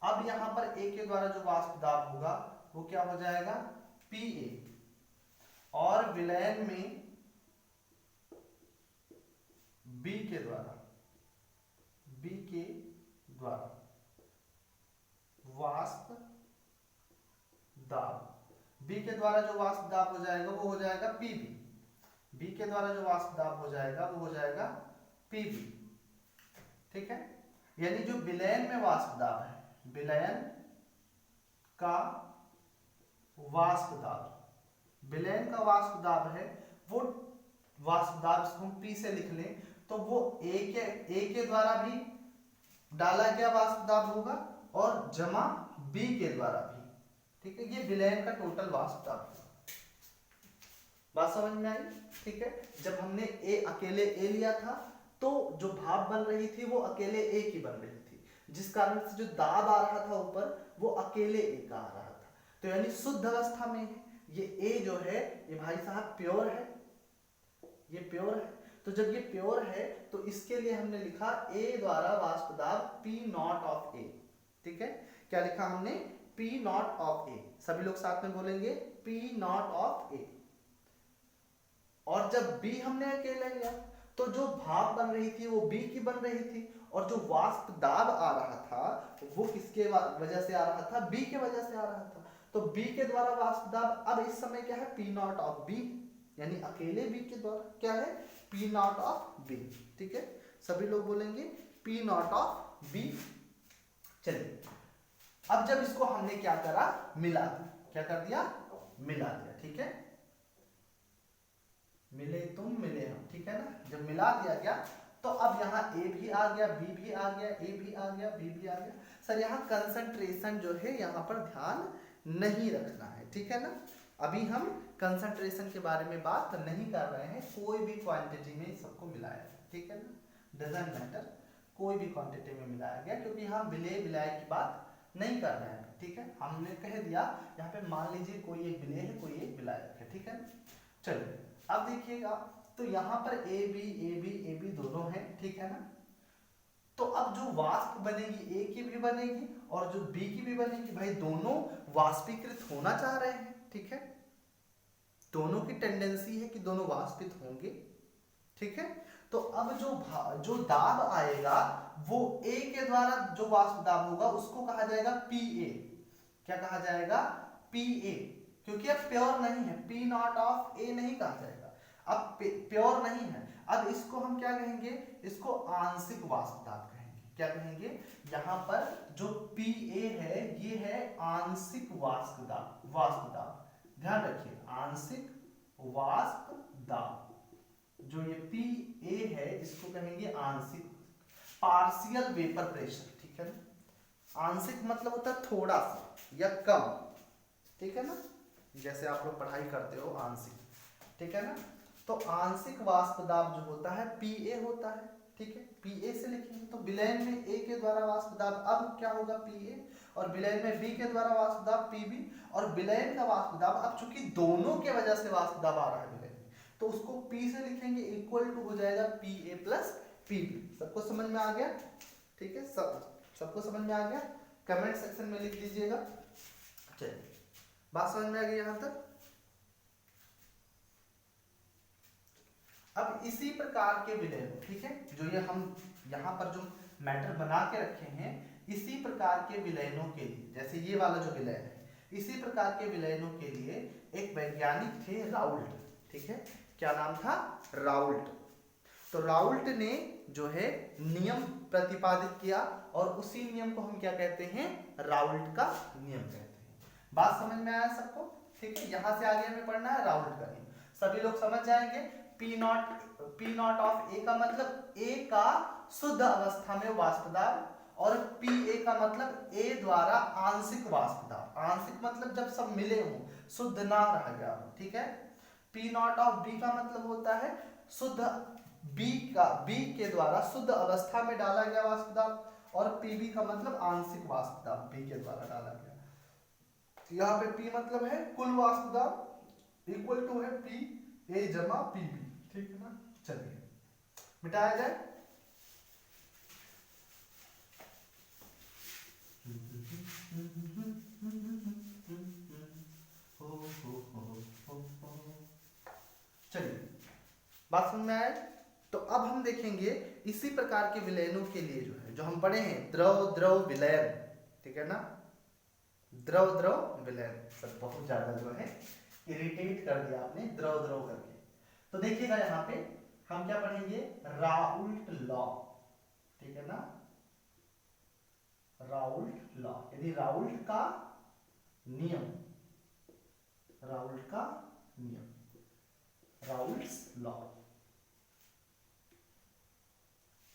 अब यहां पर ए के द्वारा जो वाष्प दाब होगा वो क्या हो जाएगा, पी ए, और विलयन में बी के द्वारा वाष्प दाब, बी के द्वारा जो वाष्प दाब हो जाएगा वो हो जाएगा पीबी, बी के द्वारा जो वाष्प दाब हो जाएगा वो हो जाएगा पीबी, ठीक है। यानी जो विलयन में वाष्प दाब है, विलयन का वाष्प दाब, विलयन का वाष्प दाब है, वो वाष्प दाब इसको हम पी से लिख लें तो वो ए के द्वारा भी डाला गया वाष्प दाब होगा और जमा बी के द्वारा भी, ठीक है, ये विलयन का टोटल वाष्प दाब होगा। बात समझ में आई, ठीक है। जब हमने ए अकेले ए लिया था तो जो भाप बन रही थी वो अकेले ए की बन रही थी, जिस कारण से जो दाब आ रहा था ऊपर वो अकेले ए का आ रहा था, तो यानी शुद्ध अवस्था में है ये ए जो है, ये भाई साहब प्योर है, ये प्योर है। तो जब ये प्योर है तो इसके लिए हमने लिखा ए द्वारा वाष्प दाब पी नॉट ऑफ ए, ठीक है। क्या लिखा हमने, पी नॉट ऑफ ए, सभी लोग साथ में बोलेंगे पी नॉट ऑफ ए। और जब बी हमने अकेले लिया तो जो भाप बन रही थी वो बी की बन रही थी, और जो वाष्प दाब आ रहा था वो किसके वजह से आ रहा था, बी के वजह से आ रहा था। तो बी के द्वारा वाष्प दाब अब इस समय क्या है, पी नॉट ऑफ बी, यानी अकेले बी के द्वारा क्या है, पी नॉट ऑफ बी, ठीक है। सभी लोग बोलेंगे पी नॉट ऑफ बी। चलिए अब जब इसको हमने क्या करा, मिला दिया, क्या कर दिया, मिला दिया, ठीक है, मिले तुम मिले हम, ठीक है ना। जब मिला दिया गया तो अब यहाँ ए भी आ गया, बी भी आ गया, ए भी आ गया, बी भी आ गया। सर यहाँ कंसंट्रेशन जो है यहाँ पर ध्यान नहीं रखना है, ठीक है ना। अभी हम कंसंट्रेशन के बारे में बात नहीं कर रहे हैं, कोई भी क्वांटिटी में सबको मिलाया है, ठीक है ना, डजंट मैटर, कोई भी क्वांटिटी में मिलाया गया, क्योंकि यहाँ विलय विलय की बात नहीं कर रहे हैं, ठीक है। हमने कह दिया यहाँ पे मान लीजिए कोई एक विलय है, कोई एक विलायक है, ठीक है। चलिए अब देखिएगा, तो यहाँ पर ए बी दोनों हैं, ठीक है ना। तो अब जो वाष्प बनेगी ए की भी बनेगी और जो बी की भी बनेगी, भाई दोनों वाष्पीकृत होना चाह रहे हैं, ठीक है, दोनों की टेंडेंसी है कि दोनों वाष्पित होंगे, ठीक है। तो अब जो दाब आएगा वो ए के द्वारा जो वाष्प दाब होगा उसको कहा जाएगा पी ए। क्या कहा जाएगा, पी ए, क्योंकि अब प्योर नहीं है, पी नॉट ऑफ ए नहीं कहा जाएगा, अब प्योर नहीं है। अब इसको हम क्या कहेंगे, इसको आंशिक वाष्प दाब कहेंगे। क्या कहेंगे, यहाँ पर जो पी ए है ये है आंशिक वाष्प दाब, ध्यान रखिए, आंशिक वाष्प दाब। जो ये पी ए है इसको कहेंगे आंशिक, पार्शियल वेपर प्रेशर, ठीक है ना। आंशिक मतलब होता है थोड़ा सा या कम, ठीक है ना, जैसे आप लोग पढ़ाई करते हो आंशिक, ठीक है ना। तो आंशिक वाष्प दाब जो होता है पी ए होता है, ठीक है, पी ए से लिखेंगे। तो विलयन में ए के द्वारा वाष्प दाब अब क्या होगा, पी ए, और विलयन में बी के द्वारा वाष्प दाब पी बी, और विलयन का वाष्प दाब अब चूंकि दोनों के वजह से वाष्प दाब आ रहा है विलयन में, तो उसको पी से लिखेंगे, इक्वल टू हो जाएगा P A plus P B. सबको समझ में आ गया, ठीक है, सबको समझ में आ गया, कमेंट सेक्शन में लिख दीजिएगा। चलिए बात समझ में आ गई यहां तक। अब इसी प्रकार के विलय, ठीक है, जो ये हम यहाँ पर जो मैटर बना के रखे हैं, इसी प्रकार के विलयनों के लिए, जैसे ये वाला जो विलयन है, इसी प्रकार के विलयनों के लिए एक वैज्ञानिक थे राउल्ट, ठीक है, क्या नाम था, राउल्ट। तो राउल्ट ने जो है नियम प्रतिपादित किया और उसी नियम को हम क्या कहते हैं, राउल्ट का नियम कहते हैं। बात समझ में आया सबको, ठीक है। यहाँ से आगे हमें पढ़ना है राउल्ट का नियम, सभी लोग समझ जाएंगे। पी नॉट ऑफ ए का मतलब ए का शुद्ध अवस्था में वाष्प दाब, और पी ए का मतलब ए द्वारा आंशिक वाष्प दाब। आंशिक मतलब जब सब मिले हों, शुद्ध ना रह गया हो, ठीक है। पी नॉट ऑफ बी का मतलब होता है शुद्ध बी के द्वारा शुद्ध अवस्था में डाला गया वाष्प दाब, और पीबी का मतलब आंशिक वाष्प दाब बी के द्वारा डाला गया। यहाँ पे पी मतलब है कुल वाष्प दाब, इक्वल टू है पी ए जमा पी बी, ठीक है ना। चलिए मिटाया जाए, चलिए बात समझ में आए। तो अब हम देखेंगे इसी प्रकार के विलयनों के लिए जो है, जो हम पढ़े हैं द्रव द्रव विलयन, ठीक है ना, द्रव द्रव विलयन। सब बहुत ज्यादा जो है इरिटेट कर दिया आपने द्रव द्रव करके। तो देखिएगा यहाँ पे हम क्या पढ़ेंगे, राउल्ट लॉ, ठीक है ना, राउल्ट लॉ, यदि राउल्ट का नियम, राउल्ट का नियम, राउल्ट्स लॉ,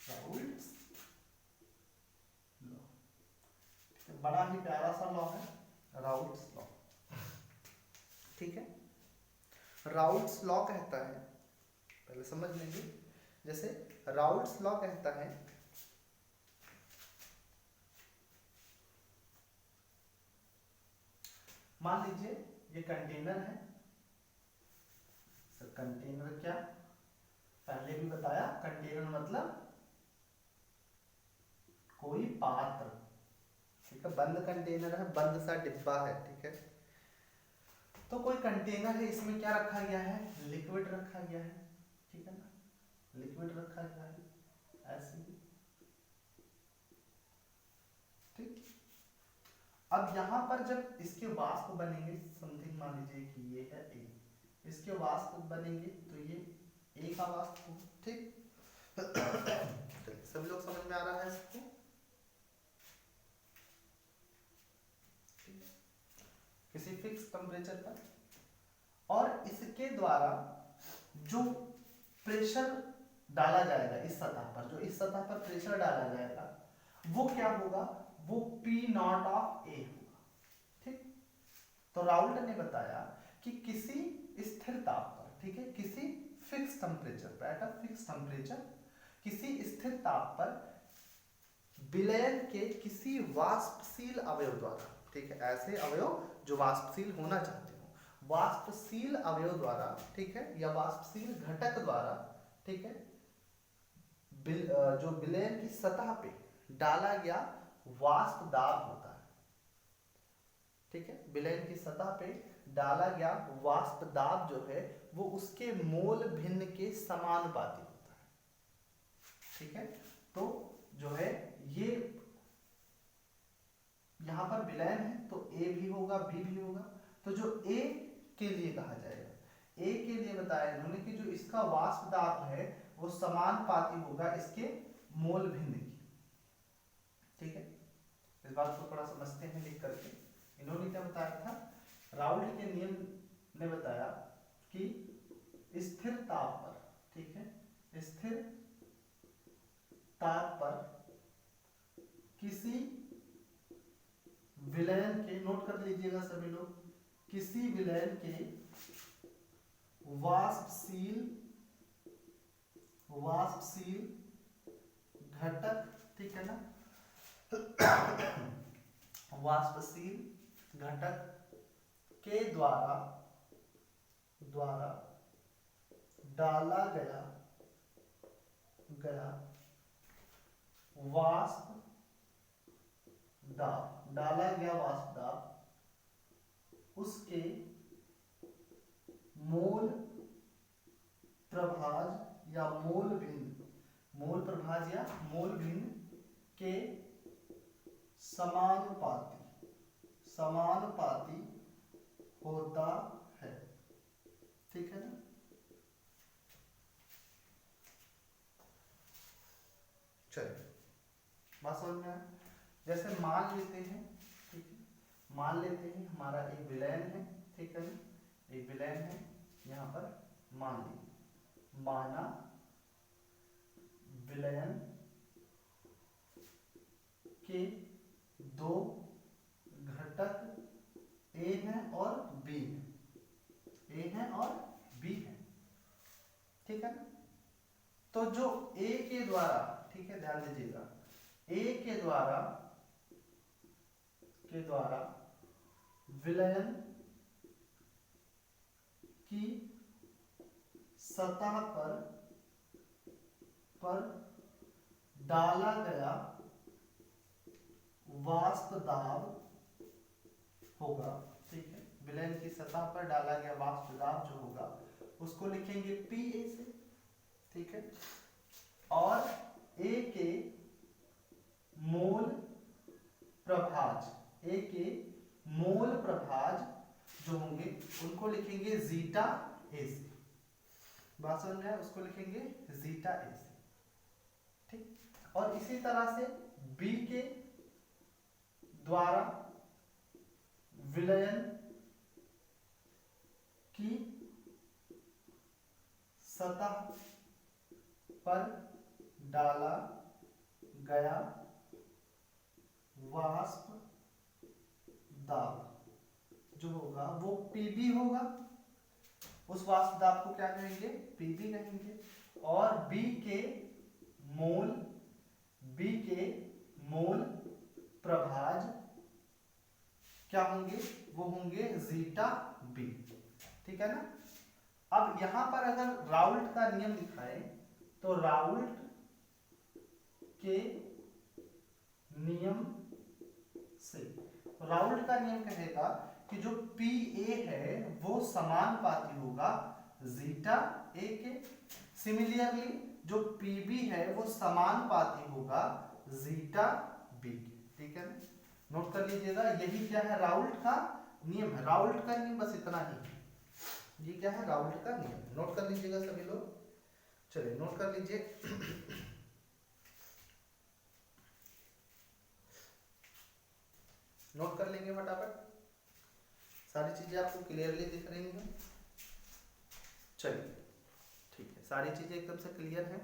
राउल्ट्स लॉ, बड़ा ही प्यारा सा लॉ है राउल्ट्स लॉ, ठीक है। राउल्ट्स लॉ कहता है, पहले समझ लेंगे, जैसे राउल्ट्स लॉ कहता है मान लीजिए ये कंटेनर है, कंटेनर क्या, पहले भी बताया, कंटेनर मतलब कोई पात्र, ठीक है, बंद कंटेनर है, बंद सा डिब्बा है, ठीक है। तो कोई कंटेनर है, इसमें क्या रखा गया है, लिक्विड रखा गया है, ठीक है ना, लिक्विड रखा गया है ऐसे, ठीक। अब यहाँ पर जब इसके वाष्प बनेंगे, समथिंग मान लीजिए कि ये है ए, इसके वाष्प बनेंगे तो ये ए का वाष्प हो, ठीक। सभी लोग समझ में आ रहा है इसको, किसी फिक्स टेम्परेचर पर, और इसके द्वारा जो प्रेशर डाला जाएगा इस सतह पर, जो इस सतह पर प्रेशर डाला जाएगा वो क्या होगा, वो P नॉट ऑफ A होगा। ठीक, तो राउल्ट ने बताया कि किसी स्थिर ताप पर, ठीक है, किसी फिक्स टेम्परेचर पर, एट अ फिक्स टेम्परेचर, किसी स्थिर ताप पर विलयन के किसी वाष्पशील अवयव द्वारा, ठीक है, ऐसे अवयव जो वाष्पशील होना चाहते हो, वाष्पशील अवयव द्वारा, ठीक है, या वाष्पशील घटक द्वारा, ठीक है, जो विलयन की सतह पे डाला गया वाष्प दाब होता है। ठीक है, विलयन की सतह पे डाला गया वाष्प दाब जो है वो उसके मोल भिन्न के समानुपाती होता है। ठीक है, तो जो है ये यहां पर विलयन है तो A भी होगा B भी होगा, तो जो A के लिए कहा जाएगा, A के लिए बताया इन्होंने कि जो इसका वाष्प दाब है वो समानुपाती होगा इसके मोल भिन्न की। ठीक है, इस बात को थोड़ा समझते हैं लिख करके। इन्होंने क्या बताया था, राउल्ट के नियम ने बताया कि स्थिर ताप पर, ठीक है, स्थिर ताप पर किसी विलयन के, नोट कर लीजिएगा सभी लोग, किसी विलयन के वाष्पशील घटक, ठीक है ना, वाष्पशील घटक के द्वारा डाला गया वाष्प दाब उसके मोल प्रभाज या मोल भिन्न के समानुपाती होता है। ठीक है ना, चलिए बात समझ में आया। जैसे मान लेते हैं, ठीक है, मान लेते हैं हमारा एक विलयन है, ठीक है ना, एक विलयन है, यहाँ पर मान लीजिए, माना विलयन के दो घटक A है और B है, A है और B है, ठीक है ना, तो जो A के द्वारा, ठीक है, ध्यान दीजिएगा, A के द्वारा विलयन की सतह पर डाला गया वाष्प दाब होगा। ठीक है, विलयन की सतह पर डाला गया वाष्प दाब जो होगा उसको लिखेंगे PA से। ठीक है, और A के मोल प्रभाज जो होंगे उनको लिखेंगे जीटा A से। बात समझ में आया, उसको लिखेंगे जीटा A से। ठीक, और इसी तरह से B के द्वारा विलयन की सतह पर डाला गया वाष्प दाब जो होगा वो PB होगा। उस वाष्प दाब को क्या कहेंगे, PB कहेंगे। और B के मोल प्रभाज क्या होंगे, वो होंगे जीटा B। ठीक है ना, अब यहां पर अगर राउल्ट का नियम दिखाए तो राउल्ट के नियम से, राउल्ट का नियम कहेगा कि जो PA है वो समानुपाती होगा जीटा A के। सिमिलरली जो PB है वो समानुपाती होगा जीटा B के। ठीक है, नोट कर लीजिएगा, यही क्या है, राउल्ट का नियम है। राउल्ट का नियम बस इतना ही है, ये क्या है, राउल्ट का नियम। नोट कर लीजिएगा सभी लोग, चलिए नोट कर लीजिए। नोट कर लेंगे फटाफट सारी चीजें आपको क्लियरली दिख रही हैं? चलिए ठीक है, सारी चीजें एकदम से क्लियर है।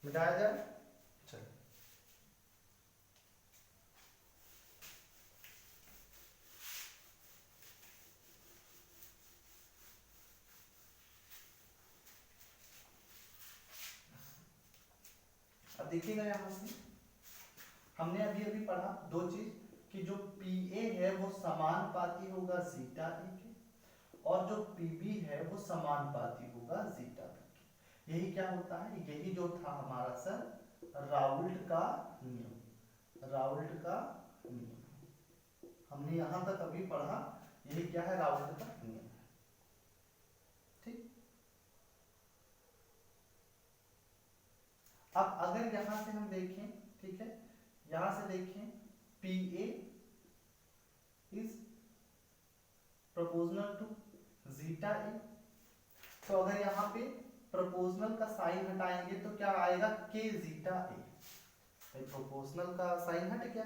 मिटाया जाए? चलिए अब देखिएगा, यहां से हमने अभी अभी पढ़ा दो चीज कि जो PA है वो समानुपाती होगा जीटा ए के, और जो PB है वो समानुपाती होगा जीटा बी के। यही क्या होता है, यही जो था हमारा सर राउल्ट का नियम। राउल्ट का नियम हमने यहां तक अभी पढ़ा, यही क्या है, राउल्ट का नियम है। ठीक, अब अगर यहां से हम देखें, ठीक है, यहां से देखें PA is proportional to zeta A, तो अगर यहाँ पे प्रोपोर्शनल का साइन हटाएंगे तो क्या आएगा, के जीटा ए। प्रोपोर्शनल का साइन हट गया,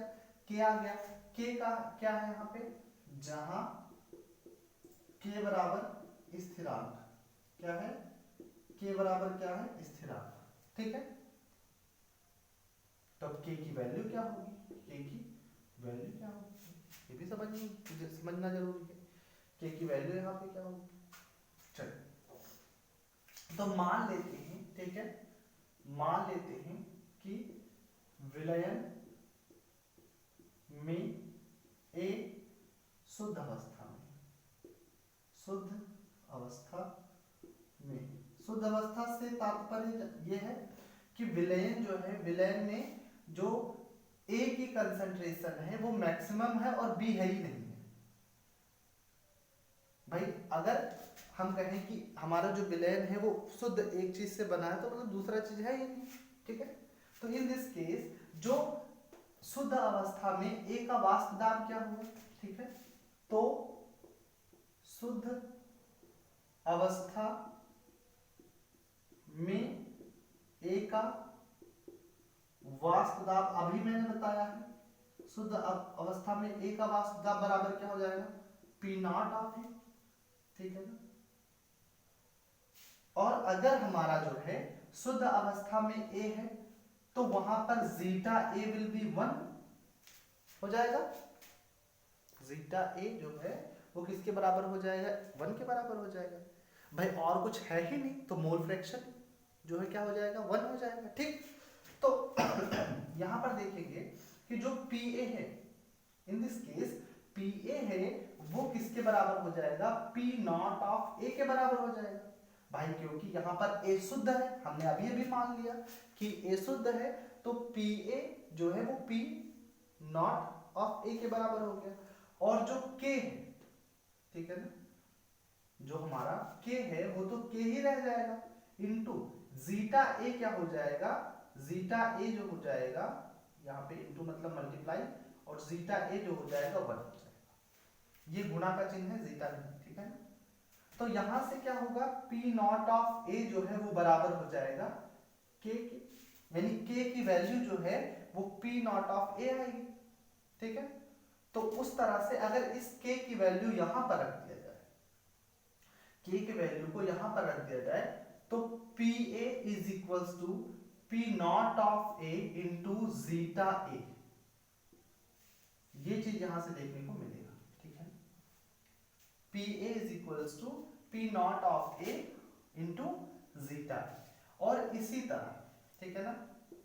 के आ गया। के का क्या है यहाँ पे, जहां के बराबर स्थिरांक, क्या है, के बराबर क्या है, स्थिरांक। ठीक है, तो अब के की वैल्यू क्या होगी, के की वैल्यू क्या होगी, ये भी समझना जरूरी है। के की वैल्यू यहाँ पे क्या होगी, चलिए तो मान लेते हैं, ठीक है, मान लेते हैं कि विलयन में ए शुद्ध अवस्था में, शुद्ध अवस्था में, शुद्ध अवस्था से तात्पर्य यह है कि विलयन जो है, विलयन में जो ए की कंसंट्रेशन है वो मैक्सिमम है और बी है ही नहीं है। भाई अगर हम कहें कि हमारा जो विलयन है वो शुद्ध एक चीज से बना है तो मतलब दूसरा चीज है ही नहीं। ठीक है, तो इन दिस केस जो शुद्ध अवस्था में ए का वाष्प दाब क्या हुआ, ठीक है, तो शुद्ध अवस्था में ए का वाष्प दाब, अभी मैंने बताया है, शुद्ध अवस्था में ए का वाष्प दाब बराबर क्या हो जाएगा, पी नॉट ऑफ ए। ठीक है ना, और अगर हमारा जो है शुद्ध अवस्था में ए है तो वहां पर जीटा ए विल बी 1 हो जाएगा। जीटा ए जो है वो किसके बराबर हो जाएगा, 1 के बराबर हो जाएगा। भाई और कुछ है ही नहीं, तो मोल फ्रैक्शन जो है क्या हो जाएगा, 1 हो जाएगा। ठीक, तो यहां पर देखेंगे कि जो PA है, इन दिस केस PA है वो किसके बराबर हो जाएगा, P नॉट ऑफ A के बराबर हो जाएगा। भाई क्योंकि यहाँ पर A शुद्ध है, हमने अभी अभी मान लिया कि A शुद्ध है, तो PA जो है वो P नॉट ऑफ A के बराबर हो गया। और जो K है, ठीक है ना, जो हमारा K है वो तो K ही रह जाएगा, इनटू जीटा A क्या हो जाएगा, जीटा A जो हो जाएगा यहाँ पे इनटू मतलब मल्टीप्लाई, और जीटा A जो हो जाएगा 1 हो जाएगा। ये गुणा का चिन्ह है, जीटा नहीं। ठीक है, तो यहां से क्या होगा, P नॉट ऑफ A जो है वो बराबर हो जाएगा K के, यानी K की वैल्यू जो है वो P नॉट ऑफ A आएगी। ठीक है, तो उस तरह से अगर इस K की वैल्यू यहां पर रख दिया जाए, K की वैल्यू को यहां पर रख दिया जाए, तो PA is equals to P not of A into zeta A, ये चीज यहां से देखने को मिलेगा। ठीक है, PA is equals to P not of A into zeta A। और इसी तरह, ठीक है ना,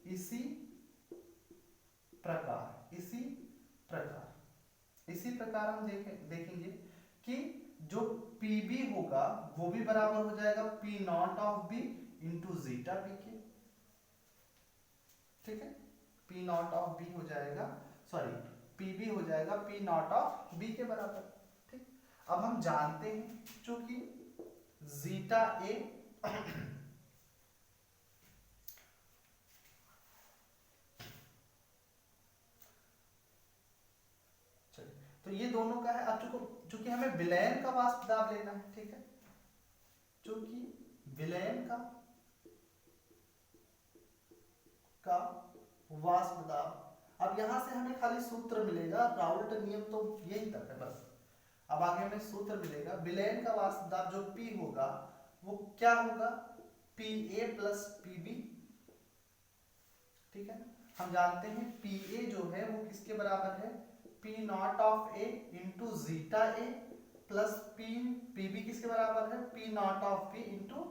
इसी प्रकार, इसी प्रकार हम देखेंगे कि जो PB होगा वो भी बराबर हो जाएगा P not of B into zeta B के। ठीक है, P नॉट ऑफ B हो जाएगा, सॉरी PB हो जाएगा P नॉट ऑफ B के बराबर। ठीक, अब हम जानते हैं चूंकि जीटा A तो ये दोनों का है। अब चूंकि हमें विलयन का वाष्प दाब लेना है, ठीक है, चूंकि वाष्प दाब। अब यहाँ से हमें खाली सूत्र मिलेगा, राउल्ट नियम तो यही तक है बस। अब आगे हमें सूत्र मिलेगा, विलयन का वाष्प दाब जो P होगा वो क्या होगा, PA प्लस PB, ठीक है ना। हम जानते हैं PA जो है वो किसके बराबर है, P not of A into zeta A plus PB किसके बराबर है, P not of B into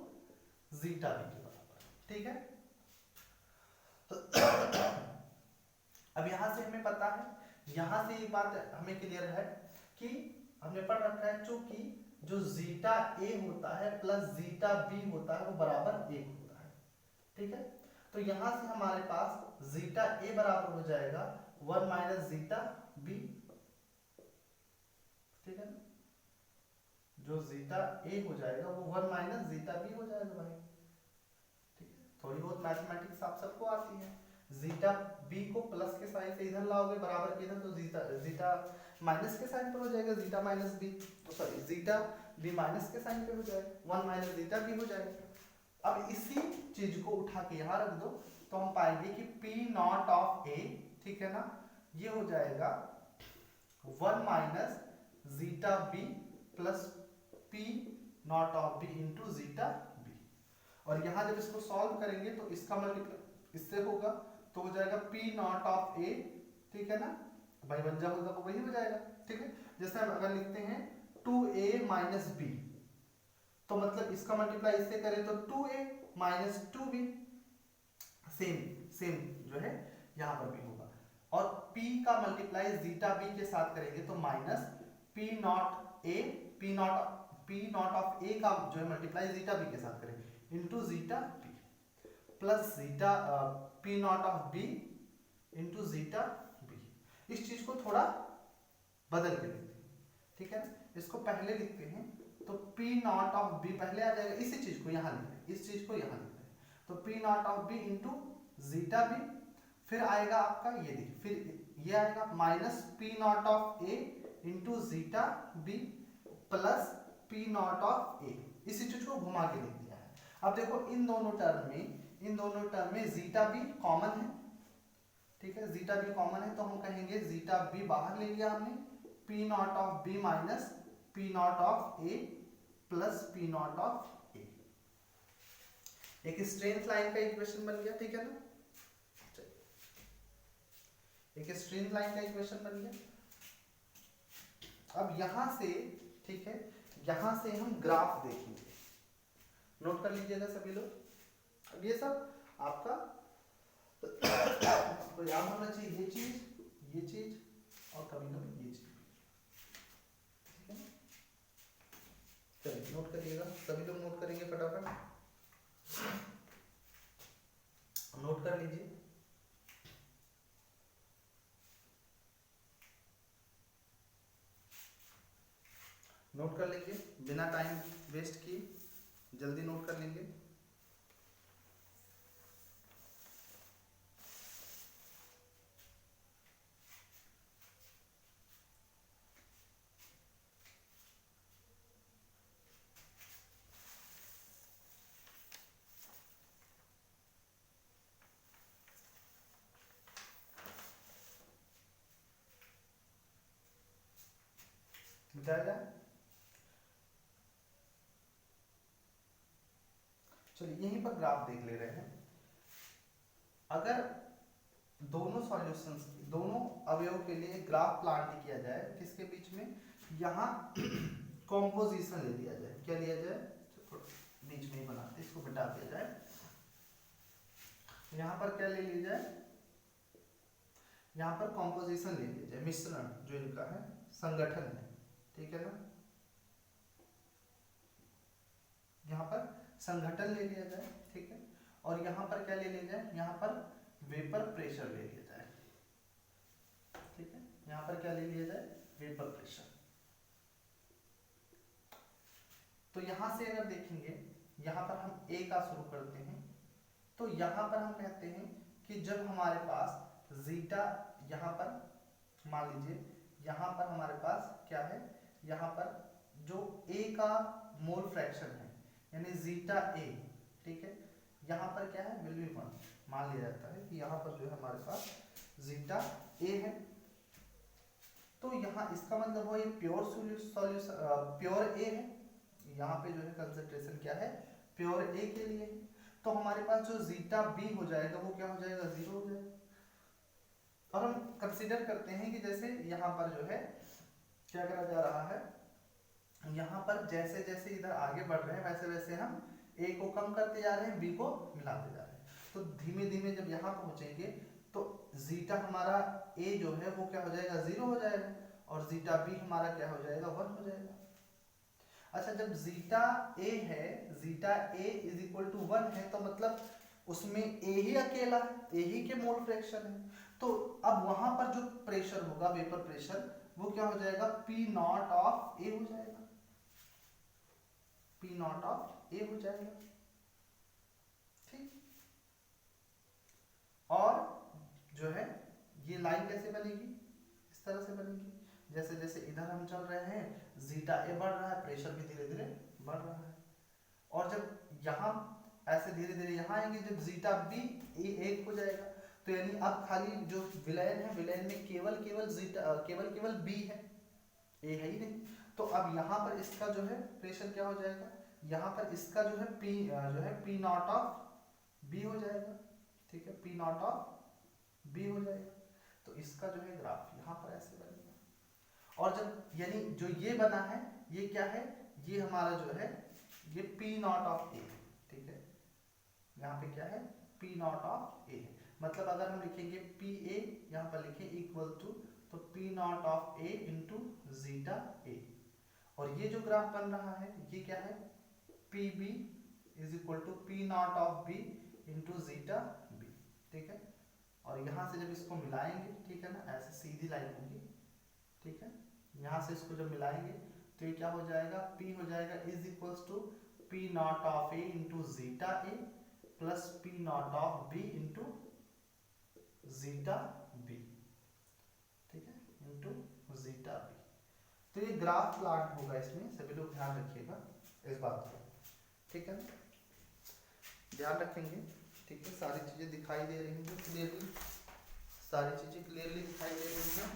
zeta B के बराबर, ठीक है। अब यहां से हमें पता है, यहां से एक बात हमें क्लियर है कि हमने पढ़ रखा है चूंकि जो जीटा A होता है प्लस जीटा B होता है वो बराबर 1 होता है, ठीक है। तो यहां से हमारे पास जीटा A बराबर हो जाएगा 1 माइनस जीटा B, ठीक है ना। जो जीटा A हो जाएगा वो 1 माइनस जीटा B हो जाएगा भाई, ठीक है। थोड़ी बहुत मैथमेटिक्स आप सबको आती है। जीटा B को प्लस के साइन से इधर लाओगे बराबर के इधर, तो जीटा माइनस के साइन पर हो जाएगा, जीटा माइनस B, तो सॉरी जीटा B माइनस के साइन पे हो जाएगा, 1 माइनस जीटा B हो जाएगा। अब इसी चीज को उठा के यहाँ रख दो तो हम पाएंगे कि P नॉट ऑफ A, ठीक है ना, ये हो जाएगा 1 minus zeta B plus P not of B into zeta B। और यहाँ जब इसको सॉल्व करेंगे तो इसका मल्टीप्लाई इससे होगा तो हो जाएगा P नॉट ऑफ A, ठीक है ना, भाई बन जाएगा तो वही हो जाएगा, ठीक है। जैसे हम अगर लिखते हैं 2A माइनस B, तो मतलब इसका मल्टीप्लाई इससे करें तो 2A माइनस 2B, सेम जो है यहाँ पर भी होगा। और P का मल्टीप्लाई जीटा B के साथ करेंगे तो minus P not A, P not of A का जो है मल्टीप्लाई जीटा B के साथ करेंगे into zeta B plus zeta P not of B into zeta B। इस चीज को थोड़ा बदल के लिखते हैं, ठीक है। इसको पहले लिखते हैं तो P नॉट ऑफ B पहले आ जाएगा, इसी चीज को यहाँ लिख रहे हैं, इस चीज को यहाँ लिख रहे हैं, तो P not of B into zeta B, फिर आएगा आपका ये देखिए, फिर ये आएगा minus P not of A into zeta B plus P not of A, इसी चीज को घुमा के लिख दिया है। अब देखो इन दोनों टर्म में जीटा B कॉमन है, ठीक है, जीटा B कॉमन है तो हम कहेंगे जीटा B बाहर ले लिया हमने, P not of B minus P not of A plus P not of A, एक स्ट्रेट लाइन का इक्वेशन बन गया, ठीक है ना, एक स्ट्रेट लाइन का इक्वेशन बन गया। अब यहां से, ठीक है, यहां से हम ग्राफ देखेंगे, नोट कर लीजिएगा सभी लोग। अब ये सब आपका तो याद होना चाहिए, ये चीज और कभी कभी ये चीज, ठीक है ना। चलिए नोट करिएगा, सभी लोग नोट करेंगे फटाफट, नोट कर लीजिए। नोट कर लीजिए बिना टाइम वेस्ट किए, जल्दी नोट कर लीजिए। मिटाया जाए, चलिए यहीं पर ग्राफ देख ले रहे हैं। अगर दोनों सॉल्यूशंस, दोनों अवयव के लिए ग्राफ प्लाट किया जाए, किसके बीच में, यहाँ कॉम्पोजिशन ले लिया जाए, क्या लिया जाए, बीच में ही बनाते, इसको मिटा दिया जाए, यहाँ पर क्या ले लिया जाए, यहाँ पर कॉम्पोजिशन ले लिया जाए, मिश्रण जो इनका है, संगठन है, ठीक है ना, यहाँ पर संगठन ले लिया जाए, ठीक है। और यहाँ पर क्या ले लिया जाए, यहाँ पर वेपर प्रेशर ले लिया जाए, ठीक है, यहाँ पर क्या ले लिया जाए, वेपर प्रेशर। तो यहाँ से अगर देखेंगे, यहाँ पर हम A का शुरू करते हैं, तो यहाँ पर हम कहते हैं कि जब हमारे पास जीटा, यहाँ पर मान लीजिए यहाँ पर हमारे पास क्या है, यहाँ पर जो A का मोल फ्रैक्शन है यानी जीटा A, ठीक है, यहाँ पर क्या है, विल बी 1, मान लिया जाता है कि यहाँ पर जो है हमारे पास जीटा ए है, तो यहाँ इसका मतलब वो ये प्योर सॉल्यूशन प्योर ए है, यहाँ पे जो है कंसंट्रेशन क्या है प्योर ए के लिए है। तो हमारे पास जो जीटा बी हो जाएगा वो क्या हो जाएगा, जीरो हो जाएगा। और हम कंसीडर करते हैं कि जैसे यहाँ पर जो है क्या करा जा रहा है, यहाँ पर जैसे जैसे इधर आगे बढ़ रहे हैं वैसे वैसे हम ए को कम करते जा रहे हैं, बी को मिलाते जा रहे हैं। तो धीमे धीमे जब यहाँ पहुंचेंगे तो जीटा हमारा ए जो है वो क्या हो जाएगा, जीरो हो जाएगा, और जीटा बी हमारा क्या हो जाएगा, वन हो जाएगा। अच्छा, जब जीटा ए है, zeta A is equal to one है, तो मतलब उसमें ए ही अकेला है, ए ही के मोल फ्रैक्शन है। तो अब वहां पर जो प्रेशर होगा, वेपर प्रेशर, वो क्या हो जाएगा, पी नॉट ऑफ ए हो जाएगा, पी नॉट ऑफ ए हो जाएगा। ठीक, और जो है ये लाइन कैसे बनेगी, इस तरह से बनेगी, जैसे जैसे इधर हम चल रहे हैं जीटा ए बढ़ रहा है, प्रेशर भी धीरे धीरे बढ़ रहा है, और जब यहाँ ऐसे धीरे धीरे यहाँ आएंगे, जब जीटा बी एक हो जाएगा, तो यानी अब खाली जो विलयन है, विलयन में केवल केवल बी है, ए है ही नहीं। तो अब यहाँ पर इसका जो है प्रेशर क्या हो जाएगा, यहाँ पर इसका जो है पी नॉट ऑफ बी हो जाएगा। ठीक है, पी नॉट ऑफ बी हो जाएगा। तो इसका जो है ग्राफ यहाँ पर ऐसे बनेगा। और जब यानी जो ये बना है ये क्या है, ये हमारा जो है ये पी नॉट ऑफ ए, ठीक है, यहाँ पे क्या है पी नॉट ऑफ ए, मतलब अगर हम लिखेंगे पी ए, यहाँ पर लिखें इक्वल टू, तो P not of A into zeta A, और ये जो ग्राफ बन रहा है ये क्या है, P B is equal to P not of B into zeta B. ठीक है, और यहाँ से जब इसको मिलाएंगे, ठीक है ना, ऐसे सीधी लाइन होगी, ठीक है, यहाँ से इसको जब मिलाएंगे तो ये क्या हो जाएगा, P हो जाएगा is equals to P not of A into zeta A plus P not of B into zeta B, ठीक है, इंटू जीटा बी। तो ये ग्राफ प्लॉट होगा, इसमें सभी लोग ध्यान रखिएगा इस बात को, ठीक है, ध्यान रखेंगे। ठीक है, सारी चीजें दिखाई दे रही हैं क्लियरली, सारी चीजें क्लियरली दिखाई दे रही हैं।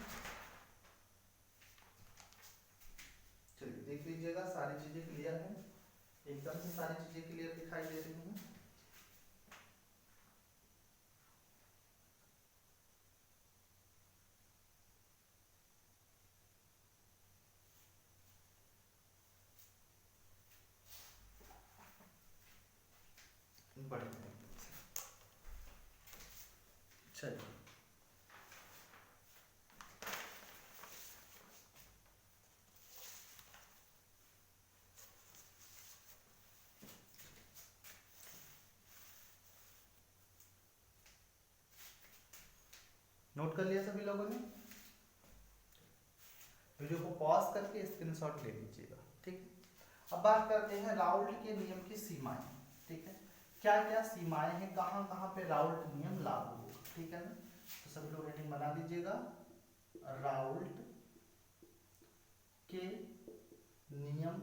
चलिए देख लीजिएगा, सारी चीजें क्लियर हैं, एकदम से सारी चीजें क्लियर दिखाई दे रही हैं। बढ़िया, चलिए नोट कर लिया सभी लोगों ने, वीडियो को पॉज करके स्क्रीनशॉट ले लीजिएगा। ठीक, अब बात करते हैं राउल्ट के नियम की सीमाएं। ठीक है, क्या क्या सीमाएं हैं, कहां कहां पे राउल्ट नियम लागू होगा। ठीक है ना, तो सभी लोग हेडिंग बना दीजिएगा, राउल्ट के नियम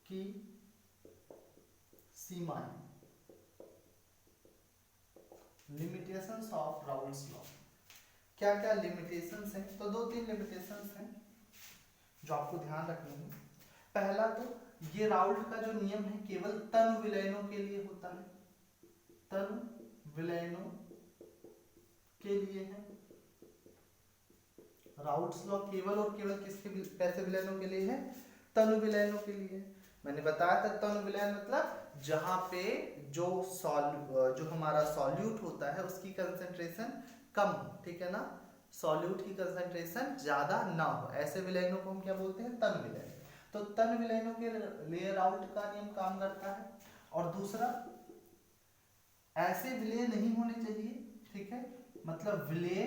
की सीमाएं, लिमिटेशंस ऑफ राउल्ट्स लॉ। क्या क्या लिमिटेशंस हैं, तो दो तीन लिमिटेशंस हैं जो आपको ध्यान रखनी है। पहला तो ये राउल्ट का जो नियम है केवल तनु विलयनों के लिए होता है, तनु विलयनों के लिए है। राउल्ट्स लॉ केवल और केवल किसके, कैसे विलयनों के लिए है, तनु विलयनों के लिए। मैंने बताया था तनु विलयन मतलब जहां पे जो हमारा सॉल्यूट होता है उसकी कंसंट्रेशन कम हो, ठीक है ना, सॉल्यूट की कंसंट्रेशन ज्यादा ना हो, ऐसे विलयनों को हम क्या बोलते हैं, तन विलयन। तो तन विलयनों के लिए राउल्ट का नियम काम करता है। और दूसरा, ऐसे विलय नहीं होने चाहिए, ठीक है, मतलब विलय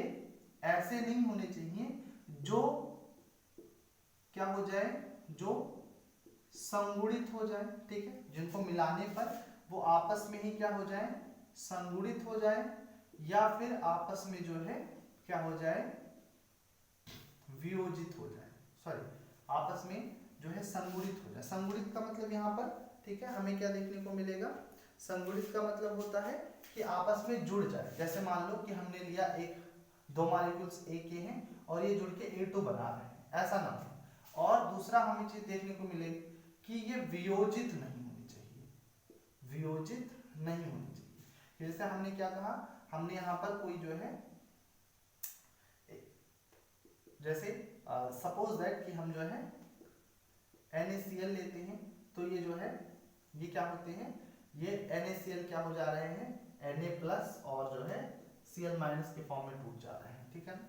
ऐसे नहीं होने चाहिए जो क्या हो जाए, जो संगुणित हो जाए, ठीक है, जिनको मिलाने पर वो आपस में ही क्या हो जाए, संगुणित हो जाए, या फिर आपस में जो है क्या हो जाए, वियोजित हो जाए, सॉरी, आपस में जो है संगुणित हो जाए। संगुणित का मतलब यहाँ पर, ठीक है, हमें क्या देखने को मिलेगा, संगुणित का मतलब होता है कि आपस में जुड़ जाए। जैसे मान लो कि हमने लिया एक दो मॉलिक्यूल्स ए के हैं और ये जुड़ के A2 बना रहे हैं, ऐसा ना हो। और दूसरा हमें चीज देखने को मिले कि ये वियोजित नहीं होनी चाहिए, वियोजित नहीं होनी चाहिए। जैसे हमने क्या कहा, हमने यहाँ पर कोई जो है जैसे सपोज दैट कि हम जो है NaCl लेते हैं, तो ये जो है ये क्या होते हैं, ये NaCl क्या हो जा रहे हैं, Na+ और जो है Cl- के फॉर्म में टूट जा रहे हैं, ठीक है ना।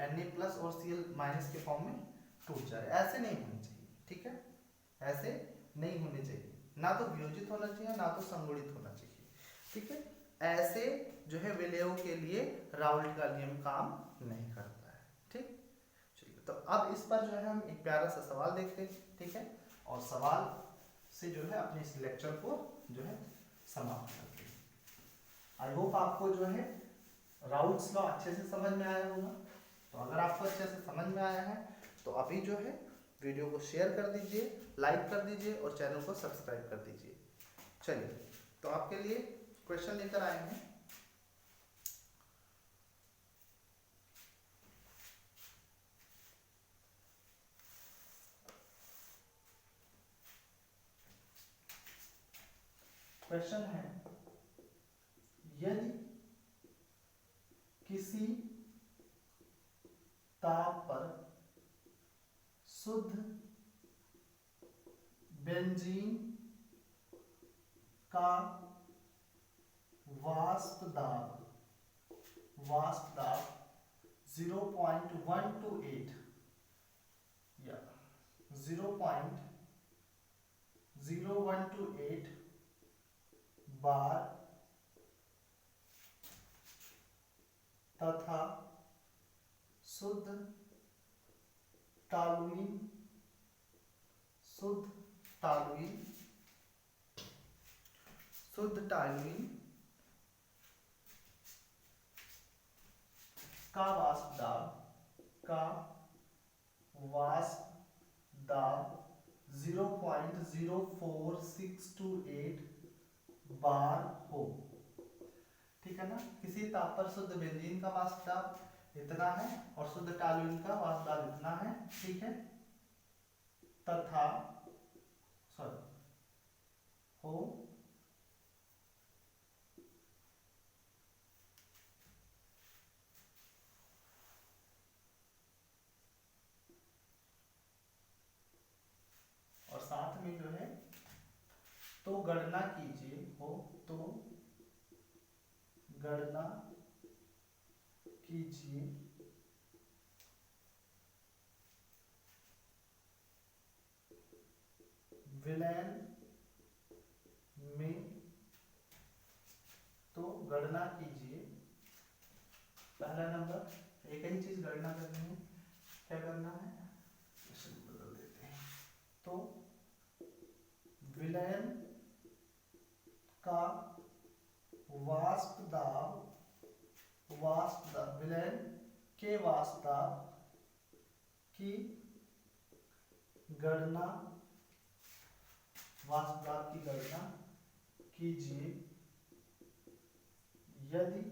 Na+ और Cl- के फॉर्म में टूट जा रहे हैं, ऐसे नहीं होने चाहिए, ठीक है, ऐसे नहीं होने चाहिए। ना तो वियोजित होना चाहिए, ना तो संगुणित होना चाहिए, ठीक है। ऐसे जो है विलयों के लिए राउल्ट का नियम काम नहीं करता है, ठीक। चलिए, तो अब इस पर जो है हम एक प्यारा सा सवाल देखते हैं, ठीक है, और सवाल से जो है अपने इस लेक्चर को जो है समाप्त करते हैं। आई होप आपको जो है राउल्ट्स लॉ अच्छे से समझ में आया होगा। तो अगर आपको अच्छे से समझ में आया है तो अभी जो है वीडियो को शेयर कर दीजिए, लाइक कर दीजिए और चैनल को सब्सक्राइब कर दीजिए। चलिए, तो आपके लिए क्वेश्चन लेकर आए हैं। क्वेश्चन है, यदि किसी ताप पर शुद्ध बेंजीन का वाष्प दाब 0.128 या 0.0128 बार तथा शुद्ध टॉलुइन का वाष्प दाब 0.04628 बार हो, ठीक है ना। किसी ताप पर शुद्ध बेंजीन का वाष्प दाब इतना है और शुद्ध टॉलुइन का वाष्प दाब इतना है, ठीक है, तथा हो और साथ में जो है तो गणना कीजिए विलयन में, तो गणना कीजिए। पहला नंबर, एक ही चीज गणना करनी है, क्या करना है, बदल देते हैं। तो विलयन का वाष्प दाब विलयन के वाष्प दाब की गणना कीजिए यदि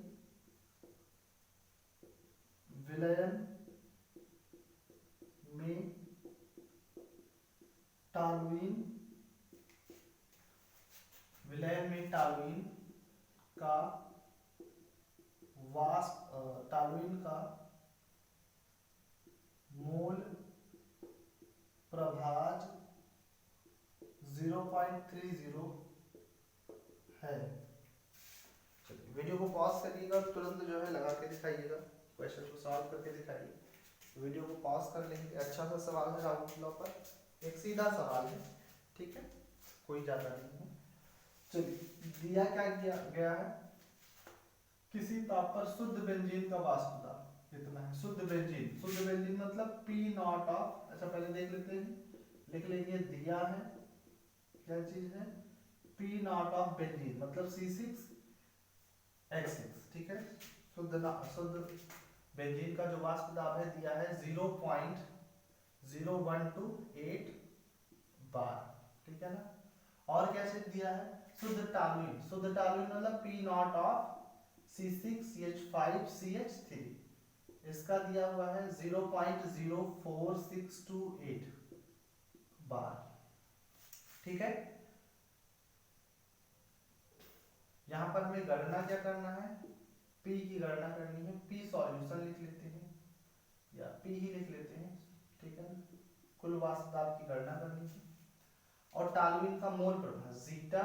विलयन में टॉलुइन का मोल प्रभाज 0.30 है। चलिए, वीडियो को पॉज करिएगा, तुरंत जो है लगा के दिखाइएगा, क्वेश्चन को सॉल्व करके दिखाइए। वीडियो को पॉज कर लेंगे। अच्छा सा सवाल है राउल्ट लॉ पर, एक सीधा सवाल है, ठीक है, कोई ज्यादा नहीं है। चलिए, दिया क्या गया है, किसी ताप पर शुद्ध बेंजीन का वाष्प दाब कितना है। शुद्ध बेंजीन मतलब P0 ऑफ, अच्छा पहले देख लेते हैं, लिख लेंगे, दिया है क्या चीज है, P0 ऑफ बेंजीन मतलब C6H6, ठीक है। शुद्ध बेंजीन का जो वाष्प दाब है दिया है 0.0128 बार, ठीक है ना। और क्या चीज दिया है शुद्ध टॉलुइन मतलब P नॉट ऑफ C6H5CH3, इसका दिया हुआ है 0.04628 बार। ठीक है, यहां पर हमें गणना क्या करना है, P की गणना करनी है। P सॉल्यूशन लिख लेते हैं या P ही लिख लेते हैं, ठीक है, कुल वाष्प दाब की गणना करनी है। और टॉलुइन का मोल प्रभाव जीटा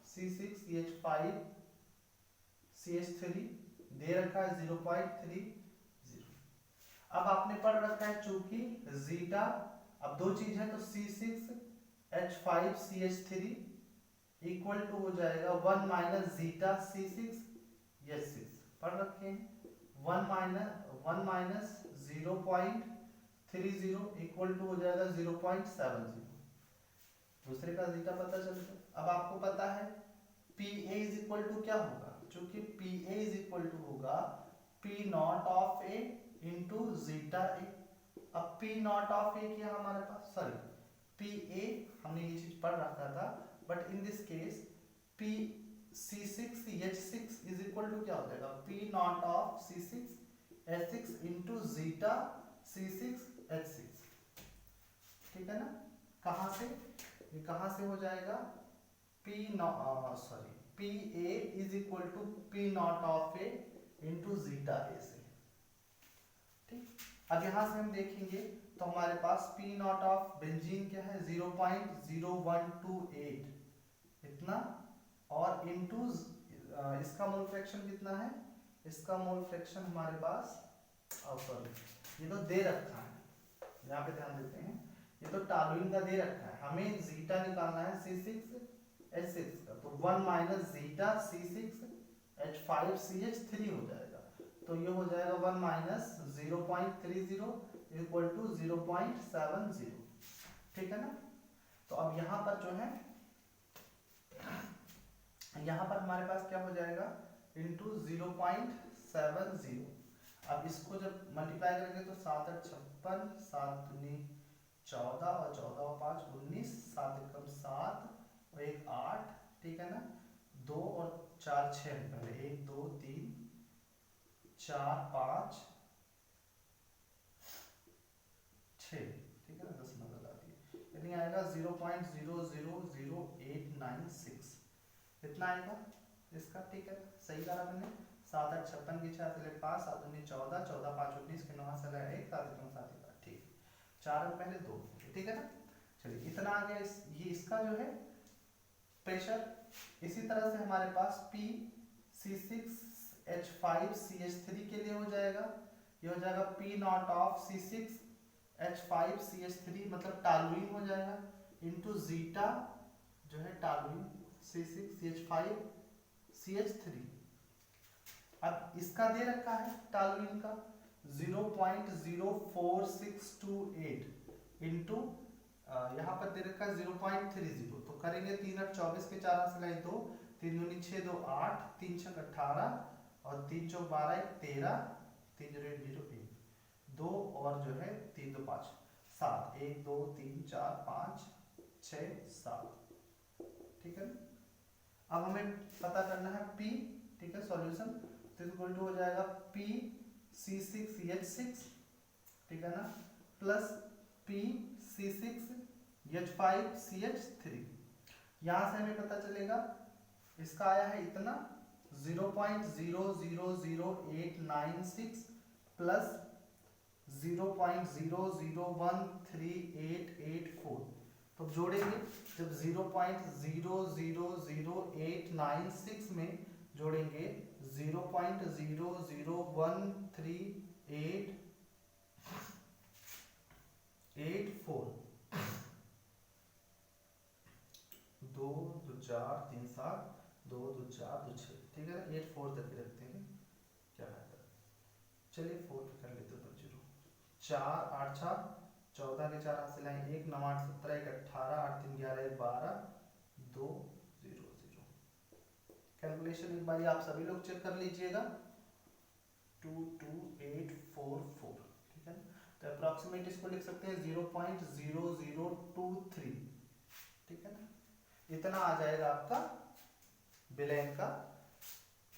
C6H5CH3 दे रखा है 0.30। अब आपने पढ़ रखा है चूंकि जीटा, अब दो चीज है तो C6H5CH3 इक्वल टू हो जाएगा 1 माइनस जीटा C6H6, पढ़ रखे हैं, 1 माइनस 0.30 इक्वल टू हो जाएगा 0.70। दूसरे का जीटा पता चल गया। अब आपको पता है PA इज इक्वल टू क्या होगा, चूंकि PA इज इक्वल टू होगा P not of A into zeta A। अब P नॉट ऑफ A क्या हमारे पास, सॉरी PA हमने ये चीज पढ़ रखा था, but in this case P C6H6 is equal to क्या हो जाएगा, P not of C6H6 into zeta C6H6। ठीक है ना, कहां से, ये कहां से हो जाएगा, PA is equal to P not of A into zeta A से। ठीक, अब यहां से हम देखेंगे तो हमारे पास P नॉट ऑफ बेंजीन क्या है 0.0128 इतना, और इनटू इसका मोल फ्रैक्शन कितना है, इसका मोल फ्रैक्शन हमारे पास सॉरी ये तो दे रखा है, यहाँ पे ध्यान देते हैं, ये तो टॉलुइन का दे रखा है, हमें जीटा निकालना है C6H6 का, तो 1 माइनस जीटा C6H5CH3 हो जाएगा, तो ये हो जाएगा 1 माइनस 0.30 इक्वल टू 0.70। ठीक है ना, तो अब यहाँ पर जो है, यहाँ पर हमारे पास क्या हो जाएगा इंटू 0.70। अब इसको जब मल्टीप्लाई करेंगे तो 7 8 56, 7 दूनी 14 और 14 और 5 19, 7 एकम 7 और 1 8, ठीक है ना, 2 और 4 6, पहले 1 2 3 4 5 6, ठीक है ना, 10 नंबर लगा दिए, यानी आएगा 0.000896 इतना आएगा इसका। ठीक है, सही करा मैंने, 7 8 56 की 6 से 5, 7 19 14, 14 5 19 के 9 से 1, 7 1 7 1, ठीक, 4 पहले 2, ठीक है ना। चलिए इतना आ गया, ये इसका जो है प्रेशर। इसी तरह से हमारे पास P C6H5CH3 के लिए हो जाएगा, ये हो जाएगा P नॉट ऑफ C6H5CH3 मतलब टॉलुइन हो जाएगा, इंटू जीटा जो है टॉलुइन C6H5CH3। अब इसका दे रखा है टॉलुइन का 0.04628 इंटू यहाँ पर दे रखा है 0.30, तो करेंगे 3 8 24 के 4 से लाए 2, 3 दूनी 6 2 8, 3 6 18 और 3 4 12 13, 3 0 1 0 1, 2 और जो है 3 2 5 7, 1 2 3 4 5 6 7, ठीक है। अब हमें पता करना है P, ठीक है, सॉल्यूशन तो इक्वल टू हो जाएगा P C6H6, ठीक है ना, प्लस P C6H5CH3। यहां से हमें पता चलेगा इसका आया है इतना 0.000896 प्लस 0.00138884, तो जोड़ेंगे जब 0.00086 में जोड़ेंगे 0.0013884, 2 2 4 3 7 2 2 4 2 6, ठीक है ना, 84 तक रखते हैं, क्या है, चलिए 4 पे कर लेते हैं, 0 4 8 6 14 के 4 से लाएं 1 9 8 17 1 18 8 3 11 1 12 2 0 0। कैलकुलेशन एक बार आप सभी लोग चेक कर लीजिएगा, 22844, ठीक है, तो अप्रॉक्सीमेट इसको लिख सकते हैं 0.0023, ठीक है ना। इतना आ जाएगा आपका विलयन का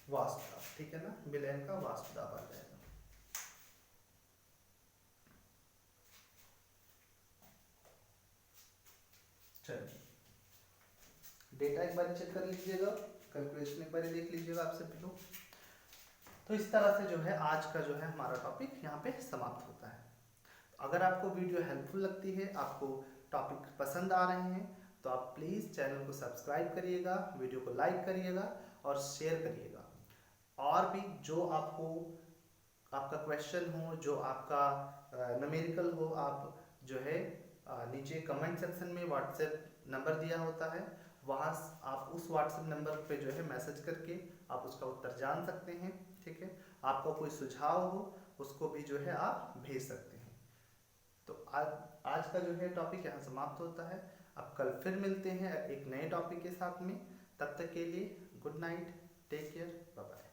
वाष्प दाब, ठीक है ना, विलयन का वाष्प दाब आ जाएगा। चलिए डेटा एक बार चेक कर लीजिएगा, कैलकुलेशन एक बार देख लीजिएगा आप सभी लोग। तो इस तरह से जो है आज का जो है हमारा टॉपिक यहाँ पे समाप्त होता है। अगर आपको वीडियो हेल्पफुल लगती है, आपको टॉपिक पसंद आ रहे हैं, तो आप प्लीज़ चैनल को सब्सक्राइब करिएगा, वीडियो को लाइक करिएगा और शेयर करिएगा। और भी जो आपको आपका क्वेश्चन हो, जो आपका न्यूमेरिकल हो, आप जो है नीचे कमेंट सेक्शन में व्हाट्सएप नंबर दिया होता है, वहाँ आप उस व्हाट्सएप नंबर पे जो है मैसेज करके आप उसका उत्तर जान सकते हैं, ठीक है। आपका कोई सुझाव हो उसको भी जो है आप भेज सकते हैं। तो आज का जो है टॉपिक यहाँ समाप्त होता है। अब कल फिर मिलते हैं एक नए टॉपिक के साथ में। तब तक के लिए good night, take care, bye bye.